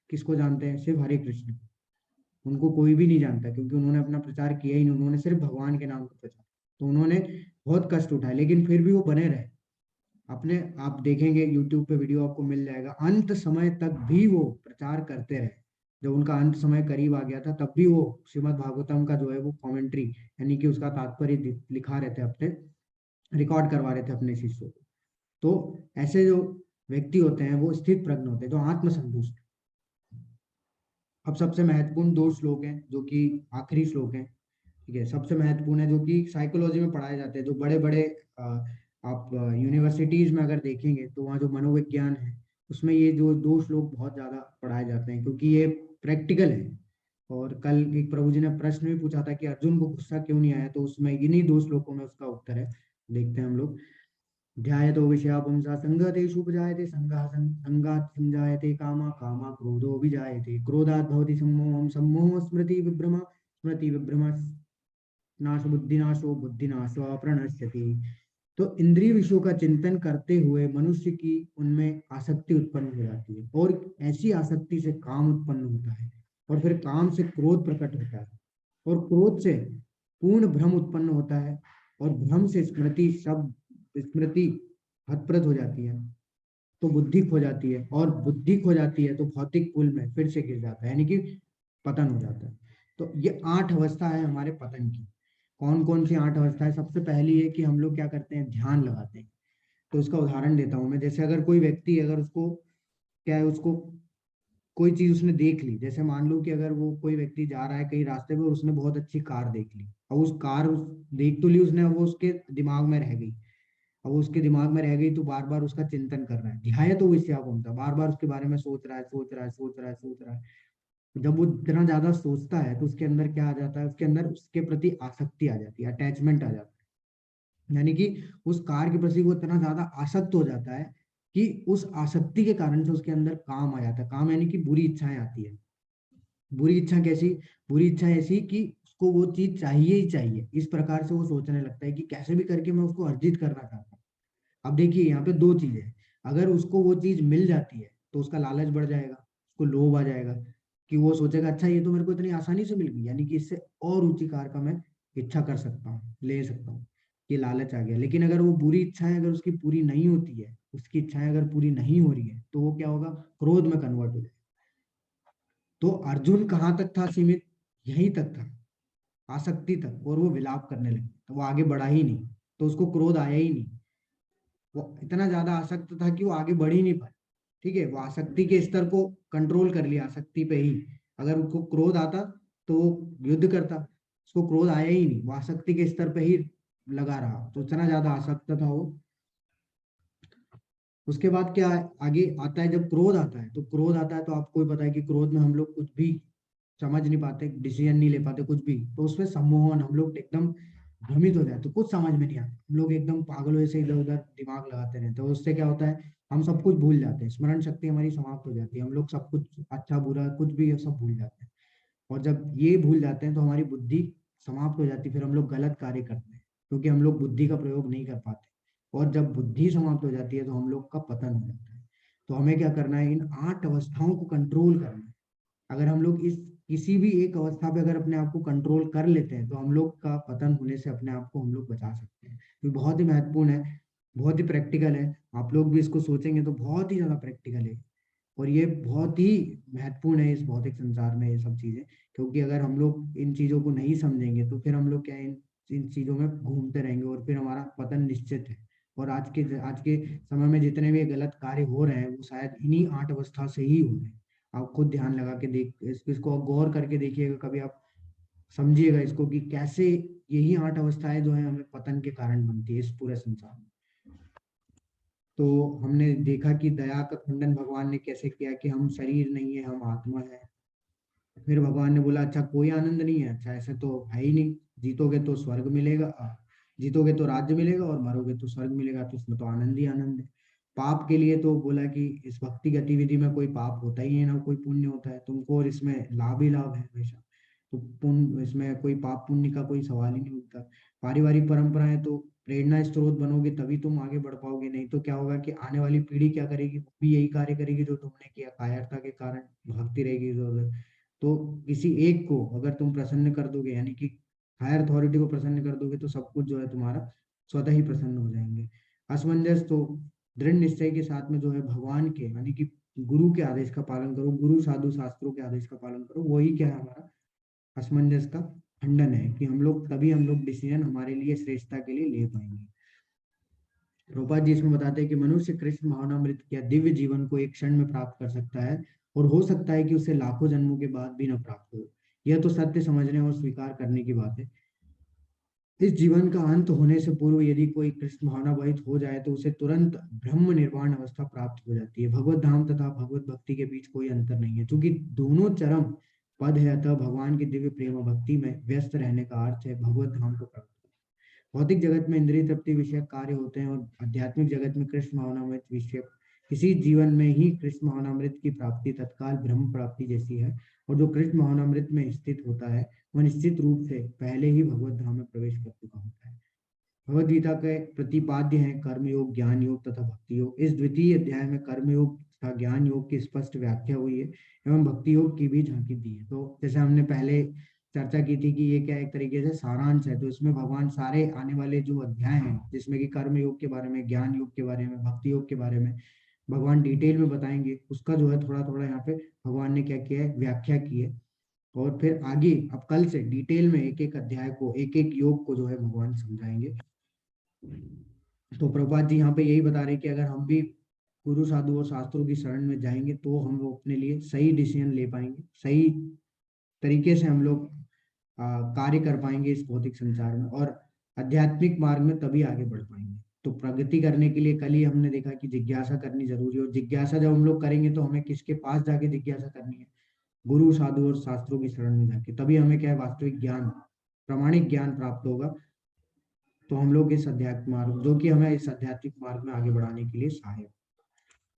किसको जानते हैं? सिर्फ हरे कृष्ण। उनको कोई भी नहीं जानता, क्योंकि उन्होंने अपना प्रचार किया ही नहीं, उन्होंने सिर्फ भगवान के नाम का प्रचार। तो उन्होंने बहुत कष्ट उठाए, लेकिन फिर भी वो बने रहे अपने। आप देखेंगे यूट्यूब पे वीडियो आपको मिल जाएगा, अंत समय तक भी वो प्रचार करते रहे। जब उनका अंत समय करीब आ गया था, तब भी वो श्रीमद् भागवतम का जो है वो कमेंट्री, यानी कि उसका तात्पर्य लिखा रहते अपने, रिकॉर्ड करवा रहे थे अपने शिष्यों को। तो ऐसे जो व्यक्ति होते हैं वो स्थित प्रज्ञ होते हैं, जो आत्मसंतुष्ट। अब सबसे महत्वपूर्ण 2 श्लोक हैं, जो कि आखिरी श्लोक हैं, ठीक है। सबसे महत्वपूर्ण है, जो कि साइकोलॉजी में पढ़ाए जाते हैं, जो बड़े बड़े आप यूनिवर्सिटीज में अगर देखेंगे तो वहाँ जो मनोविज्ञान है, उसमें ये जो 2 श्लोक बहुत ज्यादा पढ़ाए जाते हैं, क्योंकि ये प्रैक्टिकल है। और कल एक प्रभु जी ने प्रश्न भी पूछा था कि अर्जुन को गुस्सा क्यों नहीं आया, तो उसमें इन्हीं 2 श्लोकों में उसका उत्तर है। देखते हैं हम लोग। ध्यायतो विषया पुंसा संगतेषु उपजायते संगः संगात् संजायते कामा कामा क्रोधो विजायते क्रोधात् भवति सम्मोहः सम्मोहो स्मृति विभ्रमः नाश बुद्धिनाशो बुद्धिनाशो प्रणश्यति। तो इंद्रिय विषयों का चिंतन करते हुए मनुष्य की उनमें आसक्ति उत्पन्न हो जाती है, और ऐसी आसक्ति से काम उत्पन्न होता है, और फिर काम से क्रोध प्रकट होता है, और क्रोध से पूर्ण भ्रम उत्पन्न होता है, और भ्रम से स्मृति हतप्रत हो जाती है, तो बुद्धि खो जाती है, और बुद्धि खो जाती है तो भौतिक कुल में फिर से गिर जाता है, यानी कि पतन हो जाता है। तो ये 8 अवस्था है हमारे पतन की। कौन कौन सी 8 अवस्था है? सबसे पहली है कि हम लोग क्या करते हैं, ध्यान लगाते हैं। तो उसका उदाहरण देता हूं मैं। जैसे अगर कोई व्यक्ति, अगर उसको क्या है, उसको कोई चीज उसने देख ली, जैसे मान लो कि अगर वो कोई व्यक्ति जा रहा है कहीं रास्ते में और उसने बहुत अच्छी कार देख ली, अब उस कार देख तो ली उसने, वो उसके दिमाग में रह गई। अब वो उसके दिमाग में रह गई तो बार बार उसका चिंतन कर रहा है, ध्याय तो विषया होता, बार बार उसके बारे में सोच रहा है, सोच रहा है, सोच रहा है, सोच रहा है। जब वो इतना ज्यादा सोचता है तो उसके अंदर क्या आ जाता है, उसके अंदर उसके प्रति आसक्ति आ जाती है, अटैचमेंट आ जाता है। यानी कि उस कार के प्रति वो इतना ज्यादा आसक्त हो जाता है कि उस आसक्ति के कारण से उसके अंदर काम आ जाता है। काम यानी कि बुरी इच्छाएं आती है। बुरी इच्छा कैसी? बुरी इच्छा ऐसी कि उसको वो चीज चाहिए ही चाहिए, इस प्रकार से वो सोचने लगता है कि कैसे भी करके मैं उसको अर्जित करना चाहता हूँ। अब देखिए यहाँ पे 2 चीजें, अगर उसको वो चीज मिल जाती है तो उसका लालच बढ़ जाएगा, उसको लोभ आ जाएगा, कि वो सोचेगा अच्छा ये तो मेरे को इतनी आसानी से मिल गई, यानी कि इससे और ऊंची कार का मैं इच्छा कर सकता हूँ, ले सकता हूँ, ये लालच आ गया। लेकिन अगर वो बुरी इच्छाएं अगर उसकी पूरी नहीं होती है, उसकी इच्छाएं अगर पूरी नहीं हो रही है, तो वो क्या होगा, क्रोध में कन्वर्ट हो जाएगा। तो अर्जुन कहाँ तक था सीमित? यहीं तक था, आसक्ति तक, और वो विलाप करने लगे, तो वो आगे बढ़ा ही नहीं। तो उसको क्रोध आया ही नहीं। वो इतना ज्यादा आसक्त था कि वो आगे बढ़ ही नहीं पाया। ठीक है, वो आसक्ति के स्तर को कंट्रोल कर लिया, आसक्ति पे ही। अगर उसको क्रोध आता तो वो युद्ध करता, उसको क्रोध आया ही नहीं, वो आसक्ति के स्तर पे ही लगा रहा, तो इतना ज्यादा आसक्त था वो। उसके बाद क्या आगे आता है, जब क्रोध आता है, तो क्रोध आता है तो आपको भी पता है कि क्रोध में हम लोग कुछ भी समझ नहीं पाते, डिसीजन नहीं ले पाते कुछ भी, तो उसमें सम्मोहन, हम लोग एकदम भ्रमित हो जाते, कुछ समझ में नहीं आता, हम लोग एकदम पागलों जैसे इधर उधर दिमाग लगाते रहते हैं। उससे क्या होता है, हम सब कुछ भूल जाते हैं, स्मरण शक्ति हमारी समाप्त हो जाती है, हम लोग सब कुछ अच्छा बुरा कुछ भी ये सब भूल जाते हैं। और जब ये भूल जाते हैं तो हमारी बुद्धि समाप्त हो जाती है, फिर हम लोग गलत कार्य करते हैं, क्योंकि हम लोग बुद्धि का प्रयोग नहीं कर पाते। और जब बुद्धि समाप्त हो जाती है तो हम लोग का पतन हो जाता है। तो हमें क्या करना है, इन 8 अवस्थाओं को कंट्रोल करना है। अगर हम लोग इस किसी भी एक अवस्था पे अगर अपने आप को कंट्रोल कर लेते हैं तो हम लोग का पतन होने से अपने आप को हम लोग बचा सकते हैं। ये बहुत ही महत्वपूर्ण है, बहुत ही प्रैक्टिकल है। आप लोग भी इसको सोचेंगे तो बहुत ही ज्यादा प्रैक्टिकल है, और ये बहुत ही महत्वपूर्ण है इस भौतिक संसार में ये सब चीजें। क्योंकि अगर हम लोग इन चीजों को नहीं समझेंगे तो फिर हम लोग क्या है, इन चीजों में घूमते रहेंगे और फिर हमारा पतन निश्चित है। और आज के समय में जितने भी गलत कार्य हो रहे हैं वो शायद इन्हीं 8 अवस्था से ही हो रहे हैं। आप खुद ध्यान लगा के देख इसको गौर करके देखिएगा, कभी आप समझिएगा इसको कि कैसे यही 8 अवस्थाएं जो है हमें पतन के कारण बनती है इस पूरे संसार में। तो हमने देखा कि दया का खंडन भगवान ने कैसे किया कि हम शरीर नहीं है, हम आत्मा है। फिर भगवान ने बोला अच्छा कोई आनंद नहीं है, अच्छा ऐसे तो है ही नहीं, जीतोगे तो स्वर्ग मिलेगा, जीतोगे तो राज्य मिलेगा और मरोगे तो स्वर्ग मिलेगा, तो उसमें तो आनंद ही आनंद है। पाप के लिए तो बोला कि इस भक्ति गतिविधि में कोई पाप होता ही है ना, कोई पुण्य होता है तुमको, और इसमें लाभ ही लाभ है हमेशा। तो पुण्य, इसमें कोई पाप पुण्य का कोई सवाल ही नहीं उठता। पारिवारिक परंपराएं तो प्रेरणा स्रोत बनोगे तभी तुम आगे बढ़ पाओगे, नहीं तो क्या होगा कि आने वाली पीढ़ी क्या करेगी, वो भी यही कार्य करेगी जो तुमने किया, कायरता के कारण भागती रहेगी इधर उधर। तो किसी एक को अगर तुम प्रसन्न कर दोगे, यानी कि हायर अथॉरिटी को प्रसन्न कर दोगे, तो सब कुछ जो है तुम्हारा स्वतः ही प्रसन्न हो जाएंगे। असमंजस तो दृढ़ निश्चय के साथ में जो है भगवान के, यानी कि गुरु के आदेश का पालन करो, गुरु साधु शास्त्रों के आदेश का पालन करो, वही क्या है हमारा असमंजस का खंडन है, कि हम लोग डिसीजन हमारे लिए श्रेष्ठता के लिए ले पाएंगे। प्रभुपाद जी इसमें बताते हैं कि मनुष्य कृष्ण भावनामृत या दिव्य जीवन को एक क्षण में प्राप्त कर सकता है, और हो सकता है कि उसे लाखों जन्मों के बाद भी न प्राप्त हो। यह तो सत्य समझने और स्वीकार करने की बात है। इस जीवन का अंत होने से पूर्व यदि कोई कृष्ण भावनाभरित हो जाए तो उसे तुरंत ब्रह्म निर्वाण अवस्था प्राप्त हो जाती है। भगवत धाम तथा भगवत भक्ति के बीच कोई अंतर नहीं है, क्योंकि दोनों चरम पद है, अतः भगवान की दिव्य प्रेम और भक्ति में व्यस्त रहने का अर्थ है भगवत धाम को प्राप्त। भौतिक जगत में इंद्रिय तृप्ति विषय कार्य होते हैं, और आध्यात्मिक जगत में कृष्ण भावनामृत विषय, किसी जीवन में ही कृष्ण भावनामृत की प्राप्ति तत्काल ब्रह्म प्राप्ति जैसी है। और जो कृष्ण भावनामृत में स्थित होता है वह निश्चित रूप से पहले ही भगवत धाम में प्रवेश कर चुका होता है। भगवद गीता के प्रतिपाद्य हैं कर्म योग, ज्ञान योग तथा भक्ति योग। इस द्वितीय अध्याय में कर्म योग तथा ज्ञान योग की स्पष्ट व्याख्या हुई है, एवं भक्ति योग की भी झांकी दी है। तो जैसे हमने पहले चर्चा की थी कि ये क्या एक तरीके से सारांश है, तो इसमें भगवान सारे आने वाले जो अध्याय हैं, जिसमें कि कर्म योग के बारे में, ज्ञान योग के बारे में, भक्ति योग के बारे में भगवान डिटेल में बताएंगे, उसका जो है थोड़ा थोड़ा यहाँ पे भगवान ने क्या किया है, व्याख्या की है। और फिर आगे अब कल से डिटेल में एक एक अध्याय को, एक एक योग को जो है भगवान समझाएंगे। तो प्रभुपाद जी यहाँ पे यही बता रहे हैं कि अगर हम भी गुरु साधु और शास्त्रों की शरण में जाएंगे तो हम लोग अपने लिए सही डिसीजन ले पाएंगे, सही तरीके से हम लोग कार्य कर पाएंगे इस भौतिक संसार में, और आध्यात्मिक मार्ग में तभी आगे बढ़ पाएंगे। तो प्रगति करने के लिए कल ही हमने देखा कि जिज्ञासा करनी जरूरी है, और जिज्ञासा जब हम लोग करेंगे तो हमें किसके पास जाके जिज्ञासा करनी है, गुरु साधु और शास्त्रों की शरण में जाके, तभी हमें क्या है, वास्तविक ज्ञान, प्रामाणिक ज्ञान प्राप्त होगा। तो हम लोग इस अध्यात्म मार्ग, जो कि हमें इस आध्यात्मिक मार्ग में आगे बढ़ाने के लिए सहायक।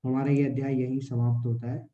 हमारा ये अध्याय यही समाप्त होता है।